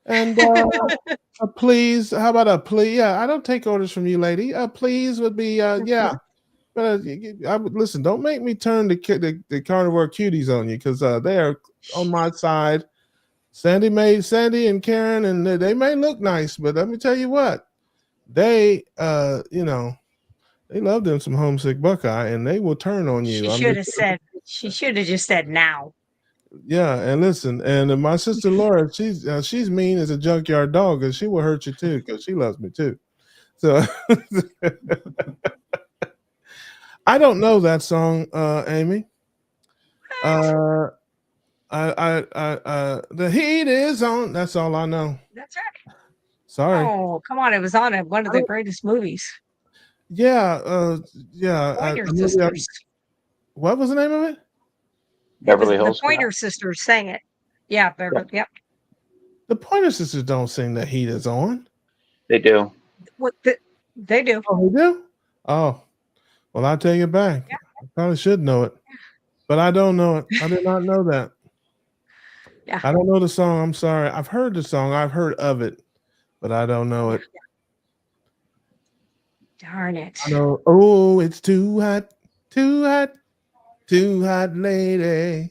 And a please. How about a please? Yeah, I don't take orders from you, lady. A please would be yeah. But I would listen. Don't make me turn the carnivore cuties on you because they are on my side. Sandy and Karen, and they may look nice, but let me tell you what, they they love them some homesick Buckeye, and they will turn on you. She should have just said now. Yeah, and listen, and my sister Laura, she's mean as a junkyard dog, and she will hurt you too because she loves me too. So. I don't know that song, Amy. The heat is on. That's all I know. That's right. Sorry. Oh, come on! It was on one of the greatest movies. Yeah, Pointer Sisters. What was the name of it? Beverly Hills. The Pointer Sisters sang it. Yeah, Beverly. Yep. The Pointer Sisters don't sing "The Heat Is On." They do. What they do? Oh, they do. Oh. Well, I'll take it back. Yeah. I probably should know it, but I don't know it. I did not know that. Yeah. I don't know the song. I'm sorry. I've heard the song. I've heard of it, but I don't know it. Darn it. I know. Oh, it's too hot, too hot, too hot, lady.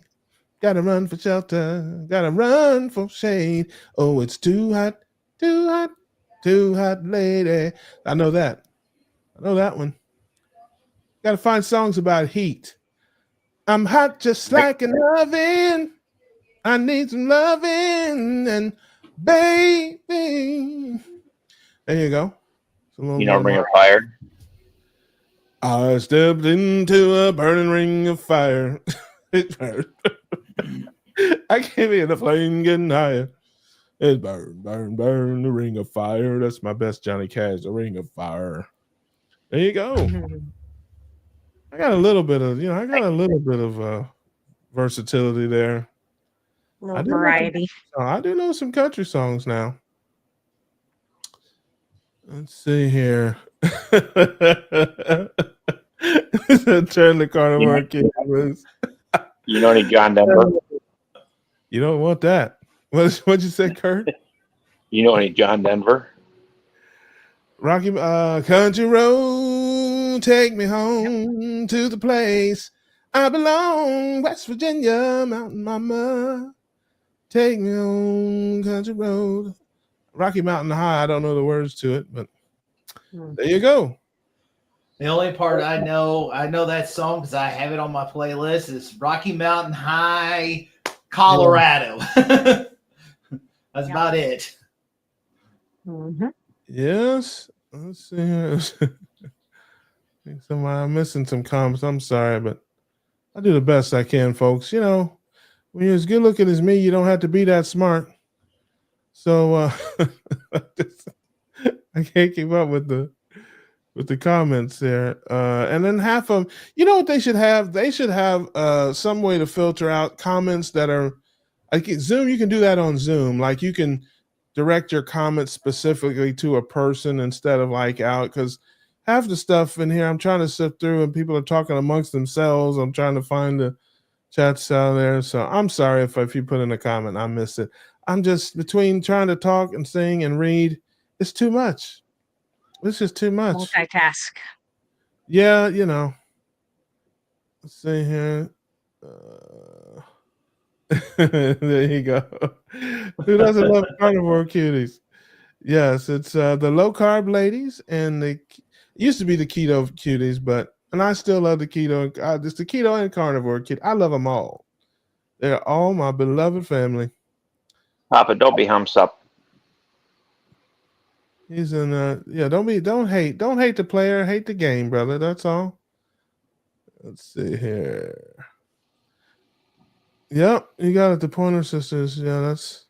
Gotta run for shelter, gotta run for shade. Oh, it's too hot, too hot, too hot, lady. I know that. I know that one. Gotta find songs about heat. I'm hot just like an oven. I need some loving and baby. There you go. It's a little You know, Ring of more. Fire. I stepped into a burning ring of fire. It burned. I can't hear the flame getting higher. It burn, burn, burn, the ring of fire. That's my best Johnny Cash, the ring of fire. There you go. I got a little bit of versatility there. Little variety. I do know some country songs now. Let's see here. Turn the carnivore kid loose. You know any John Denver? You don't want that. What'd you say, Kurt? You know any John Denver? Rocky Country Road, take me home to the place I belong, West Virginia, Mountain Mama. Take me home, country road. Rocky Mountain High, I don't know the words to it, but there you go. The only part I know that song because I have it on my playlist is Rocky Mountain High, Colorado. Yeah. That's about it. Mm-hmm. Yes. Let's see here. I'm missing some comments. I'm sorry, but I do the best I can, folks. You know, when you're as good looking as me, you don't have to be that smart. So I can't keep up with the comments there. And then half of them, you know what they should have? They should have some way to filter out comments that are like Zoom. You can do that on Zoom. Like you can direct your comments specifically to a person instead of like out, because half the stuff in here I'm trying to sift through and people are talking amongst themselves. I'm trying to find the chats out there. So I'm sorry if you put in a comment, I missed it. I'm just between trying to talk and sing and read. It's too much. It's just too much. Multitask. Yeah, you know. Let's see here. There you go. Who doesn't love carnivore cuties? Yes, it's the low carb ladies and it used to be the keto cuties, and I still love the keto. It's the keto and carnivore kid. I love them all. They're all my beloved family. Papa, don't be humps up. He's in don't hate the player, hate the game, brother. That's all. Let's see here. Yep, you got it. The Pointer Sisters. Yeah, that's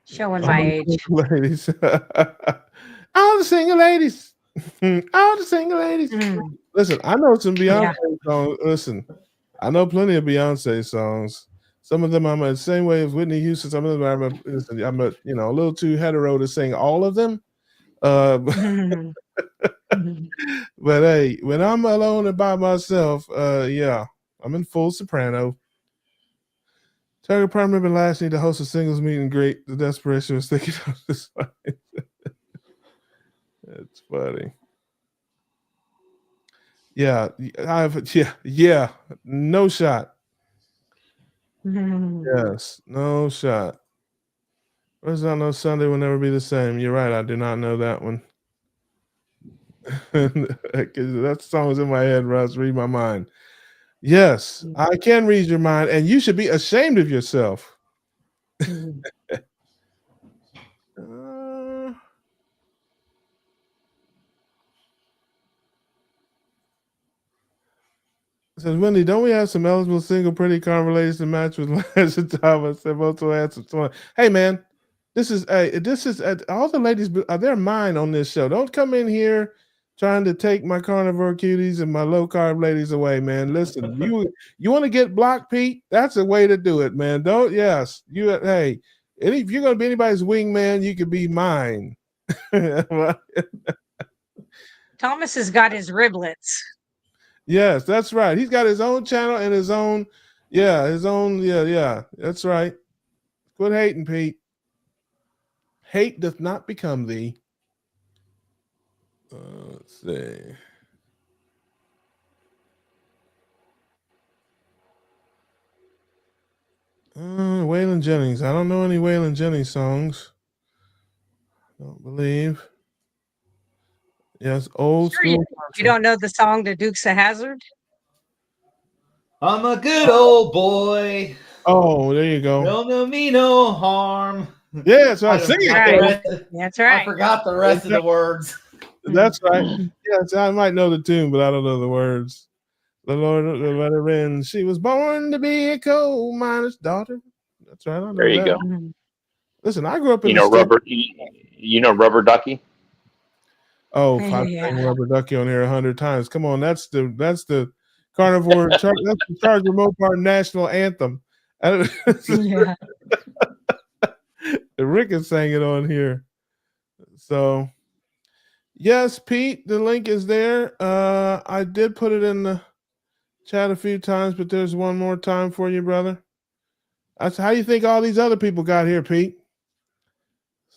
showing my age. Ladies. All the single ladies. All the single ladies. Listen, I know some Beyonce songs. Listen, I know plenty of Beyonce songs. Some of them I'm the same way as Whitney Houston. Some of them I'm a little too hetero to sing all of them. But hey, when I'm alone and by myself, I'm in full soprano. Tiger Prime Ribbon last need to host a singles meet and greet. The desperation was thinking of this. That's funny. Yeah, no shot. Yes, no shot. Where's that? No Sunday will never be the same. You're right. I do not know that one. That song was in my head, Russ. Read my mind. Yes, I can read your mind, and you should be ashamed of yourself. Says Wendy, don't we have some eligible single pretty carnivore ladies to match with last time? I said also had some. Hey man, this is all the ladies. They're mine on this show. Don't come in here trying to take my carnivore cuties and my low carb ladies away, man. Listen, you want to get blocked, Pete? That's a way to do it, man. Don't if you're gonna be anybody's wingman, you could be mine. Thomas has got his riblets. Yes, that's right. He's got his own channel and his own. That's right. Quit hating, Pete. Hate doth not become thee. Let's see. Waylon Jennings. I don't know any Waylon Jennings songs. Don't believe. Yes, old Sure, you school. don't know the song "The Dukes of Hazzard"? I'm a good old boy. Oh, there you go. Don't do me no harm. Yeah, so I I sing forgot it. the Right. rest. That's I right. forgot the rest of the words. That's right. Yes, I might know the tune, but I don't know the words. The Lord let her in. She was born to be a coal miner's daughter. That's right. I know There you that. go. Mhm. Listen, I grew up in You the know, state. Rubber ducky. Oh, Yeah, I've yeah. sang Rubber Ducky on here 100 times. Come on, that's the carnivore. That's the Charger Mopar national anthem. Yeah. Rick is sang it on here. So yes, Pete, the link is there. I did put it in the chat a few times, but there's one more time for you, brother. That's how you think all these other people got here, Pete.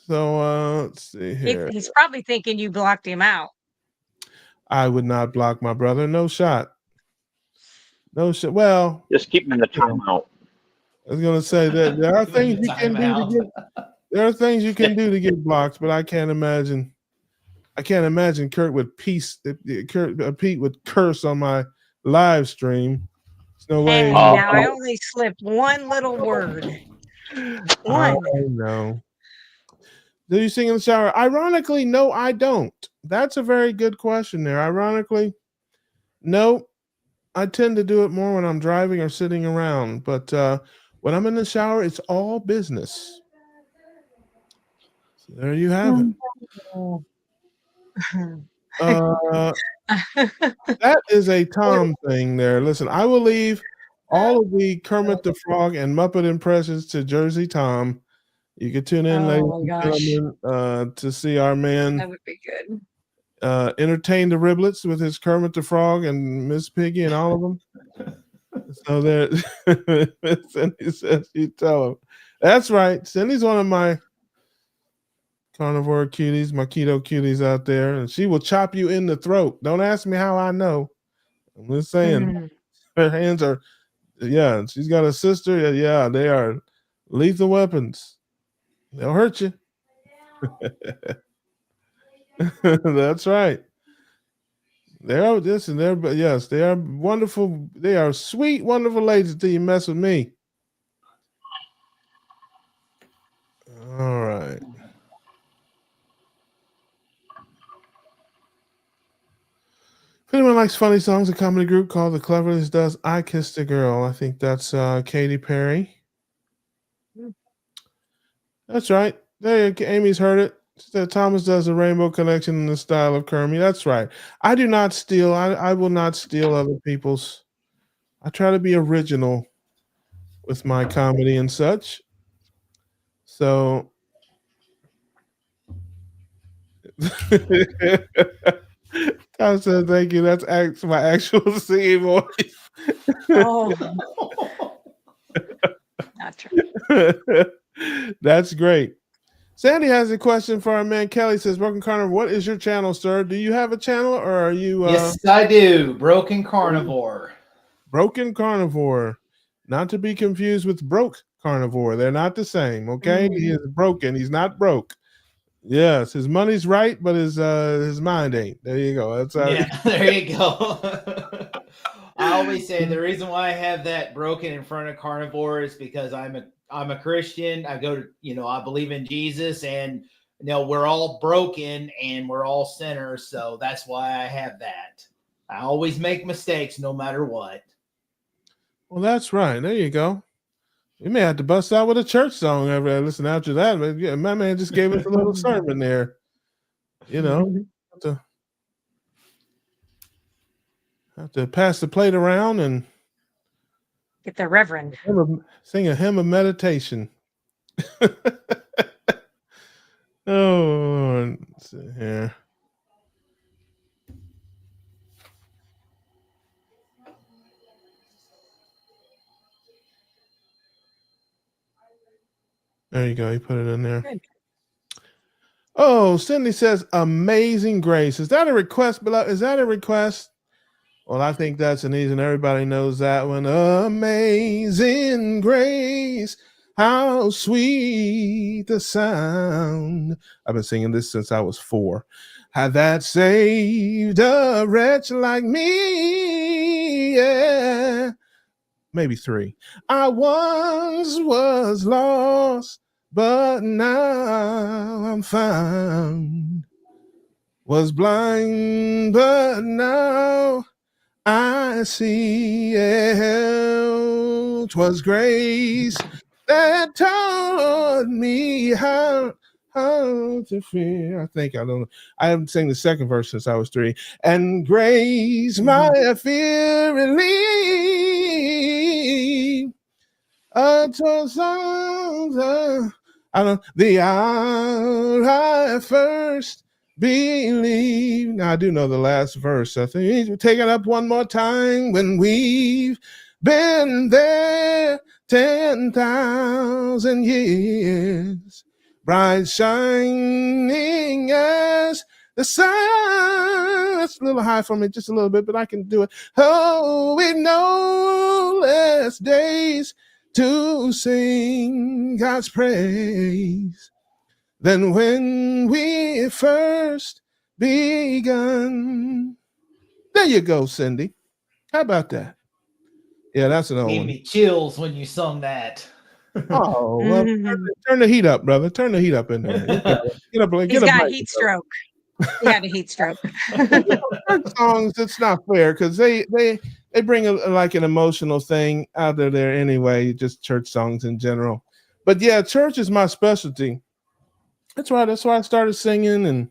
So let's see here. He's probably thinking you blocked him out. I would not block my brother. No shot. No shot. Well, Just keep them in the timeout. I was gonna say that there are things you can do to get. There are things you can do to get blocked, but I can't imagine. I can't imagine Pete would curse on my live stream. There's no way. Hey, now I only slipped one little word. I One. know. Do you sing in the shower? Ironically, no, I don't. That's a very good question there. Ironically, no. I tend to do it more when I'm driving or sitting around, but when I'm in the shower, it's all business. So there you have it. That is a Tom thing there. Listen, I will leave all of the Kermit the Frog and Muppet impressions to Jersey Tom. You can tune in, ladies Oh my and gosh. gentlemen, to see our man That would be good. entertain the Riblets with his Kermit the Frog and Miss Piggy and all of them. So there, Cindy says you tell him. That's right. Cindy's one of my carnivore cuties, my keto cuties out there, and she will chop you in the throat. Don't ask me how I know. I'm just saying, her hands are, yeah. She's got a sister. Yeah, they are lethal weapons. They'll hurt you. That's right. They are this and they're yes, they are wonderful. They are sweet, wonderful ladies until you mess with me. All right. If anyone likes funny songs, a comedy group called The Cleverness does I Kissed a Girl. I think that's Katy Perry. That's right. There, Amy's heard it. She said Thomas does a Rainbow Connection in the style of Kermit. That's right. I do not steal. I will not steal other people's. I try to be original with my comedy and such. So Tom said, "Thank you. That's my actual singing voice." Oh, not true. That's great. Sandy has a question for our man Kelly. Says, "Broken Carnivore, what is your channel, sir? Do you have a channel, or are you?" Yes, I do. Broken Carnivore. Broken Carnivore, not to be confused with Broke Carnivore. They're not the same. Okay, he is broken. He's not broke. Yes, his money's right, but his mind ain't. There you go. That's yeah. There you go. I always say the reason why I have that broken in front of Carnivore is because I'm a Christian. I go to I believe in Jesus, and we're all broken and we're all sinners. So that's why I have that. I always make mistakes, no matter what. Well, that's right. There you go. We may have to bust out with a church song after listen after that. But yeah, my man just gave us a little sermon there. Have to pass the plate around and Get the Reverend. sing a hymn of meditation. Oh, let's see here. There you go. You put it in there. Good. Oh, Cindy says, Amazing Grace. Is that a request, beloved? Is that a request? Well, I think that's an easy, and everybody knows that one. Amazing Grace, how sweet the sound. I've been singing this since I was 4. How that saved a wretch like me. Yeah. Maybe 3. I once was lost, but now I'm found. Was blind, but now I see. 'Twas grace that taught me how to fear. I think I don't know. I haven't sang the second verse since I was 3. And grace my fear relieved. I don't. The hour I first believe. Now I do know the last verse. I think we'll take it up one more time. When we've been there 10,000 years, bright shining as the sun. That's a little high for me, just a little bit, but I can do it. Oh, we know less days to sing God's praise than when we first begun. There you go, Cindy. How about that? Yeah, that's an old Gave one. me chills when you sung that. Oh, well, turn the heat up, brother. Turn the heat up in there. Get up, He's got heat stroke. He had a heat stroke. Church songs, it's not fair because they bring like an emotional thing out of there anyway, just church songs in general. But yeah, church is my specialty. That's right. That's why I started singing, and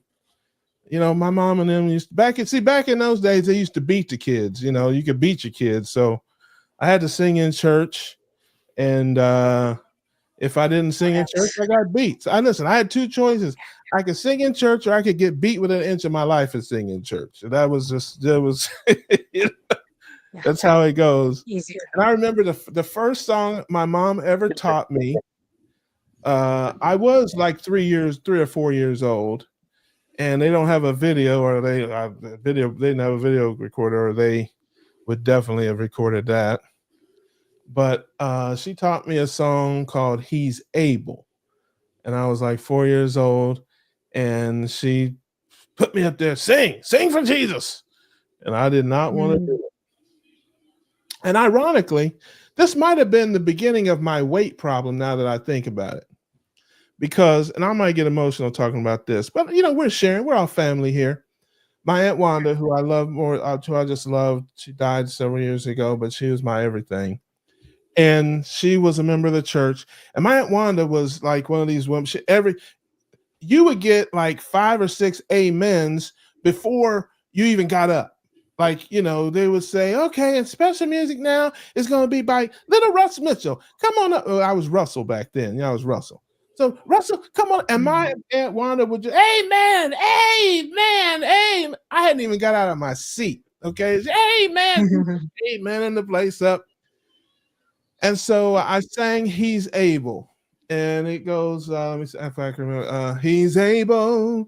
my mom and them used back in those days they used to beat the kids. You could beat your kids, so I had to sing in church, and if I didn't sing in church, I got beat. So I had 2 choices. I could sing in church, or I could get beat within an inch of my life and sing in church. And that's how it goes. Easier. And I remember the first song my mom ever taught me. I was like 3 or 4 years old, and they don't have a video, or they didn't have a video recorder, or they would definitely have recorded that. But she taught me a song called He's Able. And I was like 4 years old, and she put me up there, sing for Jesus. And I did not want to do it. And ironically, this might have been the beginning of my weight problem now that I think about it. Because, and I might get emotional talking about this, but we're sharing, we're all family here. My Aunt Wanda, who I love more, who I just loved, she died several years ago, but she was my everything. And she was a member of the church. And my Aunt Wanda was like one of these women. You would get like 5 or 6 amens before you even got up. Like, they would say, okay, and special music now is going to be by Little Russ Mitchell. Come on up. I was Russell back then. Yeah, I was Russell. So Russell, come on. And my Aunt Wanda would just, amen, amen, amen. I hadn't even got out of my seat. Okay. Amen, amen, in the place up. And so I sang He's Able. And it goes, let me see if I can remember. He's able,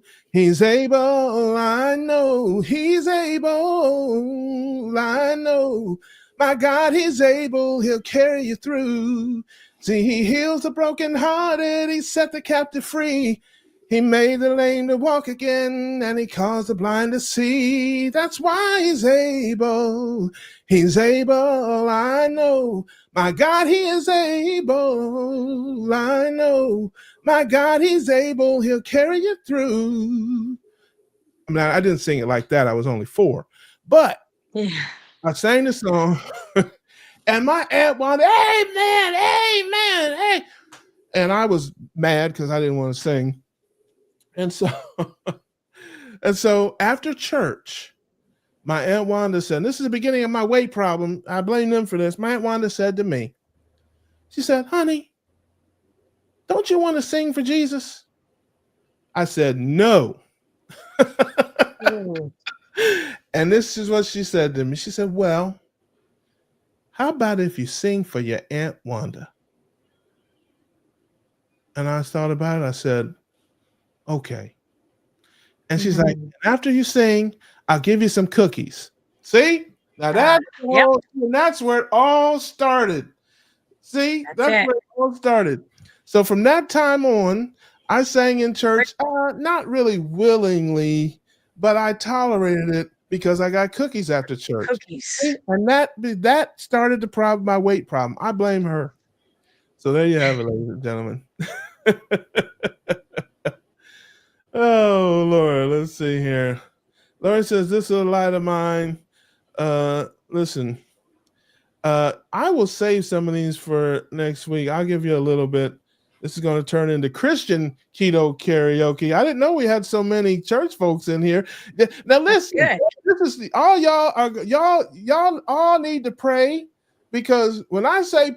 I know. He's able, I know. My God, He's able, He'll carry you through. See, He heals the brokenhearted, He set the captive free. He made the lame to walk again, and He caused the blind to see. That's why He's able, I know. My God, He is able, I know. My God, He's able, He'll carry you through. I mean, I didn't sing it like that. I was only 4. But I sang the song, and my aunt wanted, amen, amen, amen. And I was mad because I didn't want to sing. And so after church, my Aunt Wanda said, this is the beginning of my weight problem. I blame them for this. My Aunt Wanda said to me, she said, honey, don't you want to sing for Jesus? I said, no. And this is what she said to me. She said, well, how about if you sing for your Aunt Wanda? And I thought about it. I said, okay. And she's like, after you sing, I'll give you some cookies. See? Now that's where it all started. See? That's where it all started. So from that time on, I sang in church, not really willingly, but I tolerated it because I got cookies after church. See? And that started the problem, my weight problem. I blame her. So there you have it, ladies and gentlemen. Oh, Laura, let's see here. Laura says, this is a light of mine. Listen, I will save some of these for next week. I'll give you a little bit. This is going to turn into Christian keto karaoke. I didn't know we had so many church folks in here. Now listen, this is all y'all all need to pray, because when I say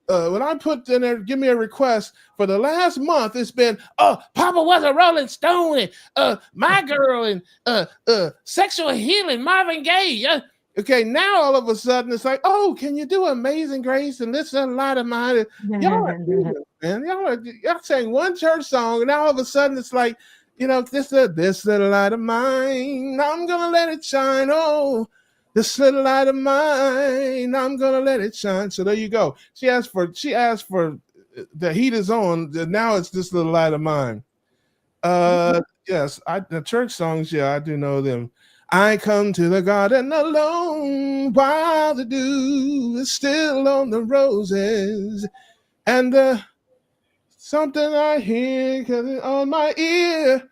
when I put in there, give me a request for the last month, it's been, Papa was a Rolling Stone, and My Girl, and Sexual Healing, Marvin Gaye. Okay, now all of a sudden it's like, oh, can you do Amazing Grace and this and a lot of mine? Y'all are Jesus, man. Y'all saying one church song, and now all of a sudden it's like, this little light of mine, I'm gonna let it shine. Oh, this little light of mine, I'm gonna let it shine. So there you go. She asked for the heat is on. Now it's this little light of mine. Yes, the church songs, I do know them. I come to the garden alone while the dew is still on the roses, and something I hear on my ear,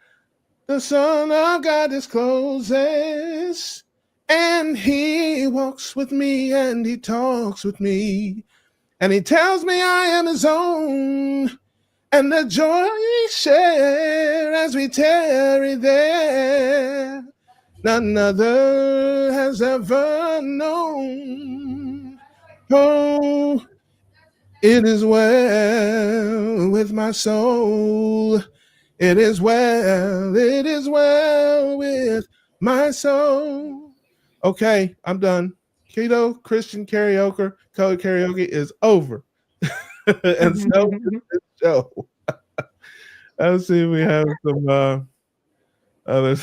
the Son of God discloses, and he walks with me and he talks with me, and he tells me I am his own, and the joy we share as we tarry there, none other has ever known. Oh, it is well with my soul. It is well with my soul. Okay, I'm done. Keto Christian karaoke is over. And so is this show. Let's see if we have some other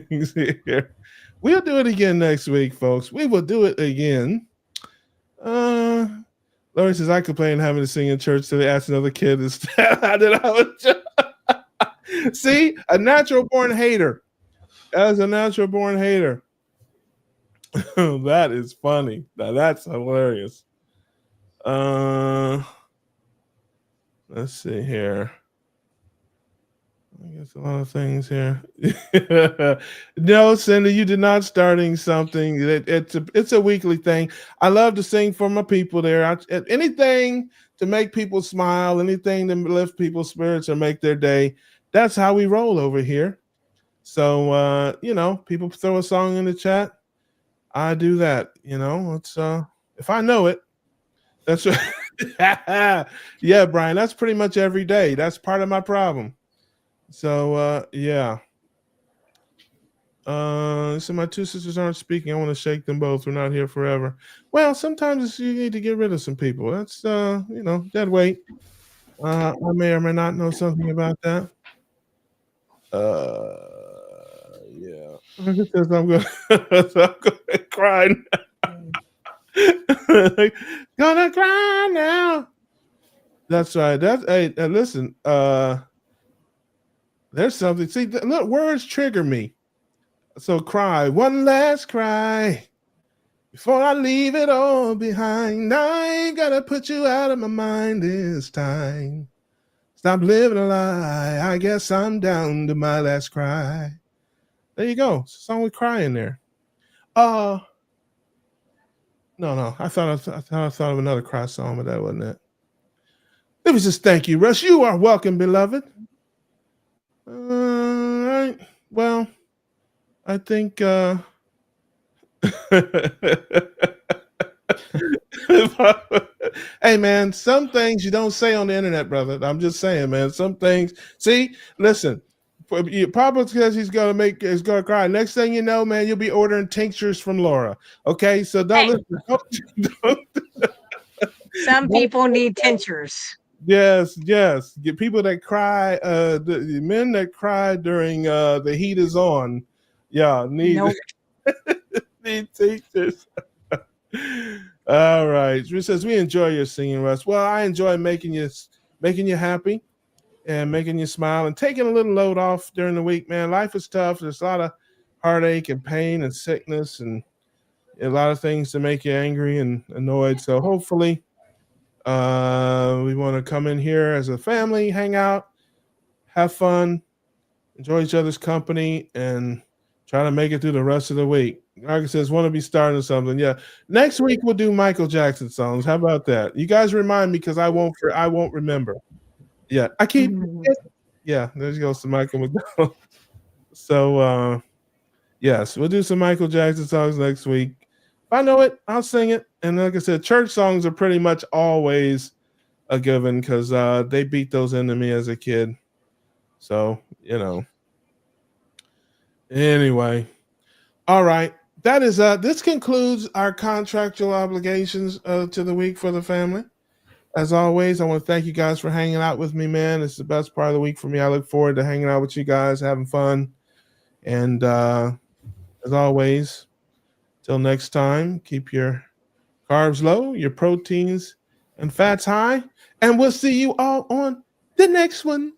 things here. We'll do it again next week, folks. We will do it again. Laurie says, I complain having to sing in church, so they asked another kid instead. How did I was See, a natural born hater. As a natural born hater. That is funny. Now that's hilarious. Let's see here. I guess a lot of things here. No, Cindy, you did not starting something. It's a weekly thing. I love to sing for my people there. Anything to make people smile, anything to lift people's spirits or make their day. That's how we roll over here. So people throw a song in the chat. I do that. It's if I know it. That's right. Yeah, Brian. That's pretty much every day. That's part of my problem. So yeah. So my two sisters aren't speaking. I want to shake them both. We're not here forever. Well, sometimes you need to get rid of some people. That's dead weight. I may or may not know something about that. Yeah. Because I'm gonna cry now. Gonna cry now. That's right. Listen. There's something. See, look, words trigger me. So cry, one last cry before I leave it all behind. I ain't gotta put you out of my mind this time. Stop living a lie. I guess I'm down to my last cry. There you go. It's a song with crying there. No. I thought of another cry song, but that wasn't it. Let me just thank you, Russ. You are welcome, beloved. All right. Well, I think hey man, some things you don't say on the internet, brother. I'm just saying, man. Some things. See, listen. Papa says he's gonna cry. Next thing you know, man, you'll be ordering tinctures from Laura. Okay, so don't listen. Some people need tinctures. Yes, yes. Get people that cry, the men that cry during the heat is on. Yeah, Nope. need teachers. All right. She says we enjoy your singing, Russ. Well, I enjoy making you happy and making you smile and taking a little load off during the week, man. Life is tough. There's a lot of heartache and pain and sickness and a lot of things to make you angry and annoyed. So hopefully we want to come in here as a family, hang out, have fun, enjoy each other's company, and try to make it through the rest of the week. Marcus says, want to be starting something. Yeah. Next week we'll do Michael Jackson songs. How about that? You guys remind me because I won't remember. Yeah. I keep yeah, there goes to Michael McDonald. So yes, we'll do some Michael Jackson songs next week. If I know it, I'll sing it. And like I said, church songs are pretty much always a given because they beat those into me as a kid. So, Anyway. All right. That is this concludes our contractual obligations to the week for the family. As always, I want to thank you guys for hanging out with me, man. It's the best part of the week for me. I look forward to hanging out with you guys, having fun. And as always, till next time, keep your carbs low, your proteins and fats high, and we'll see you all on the next one.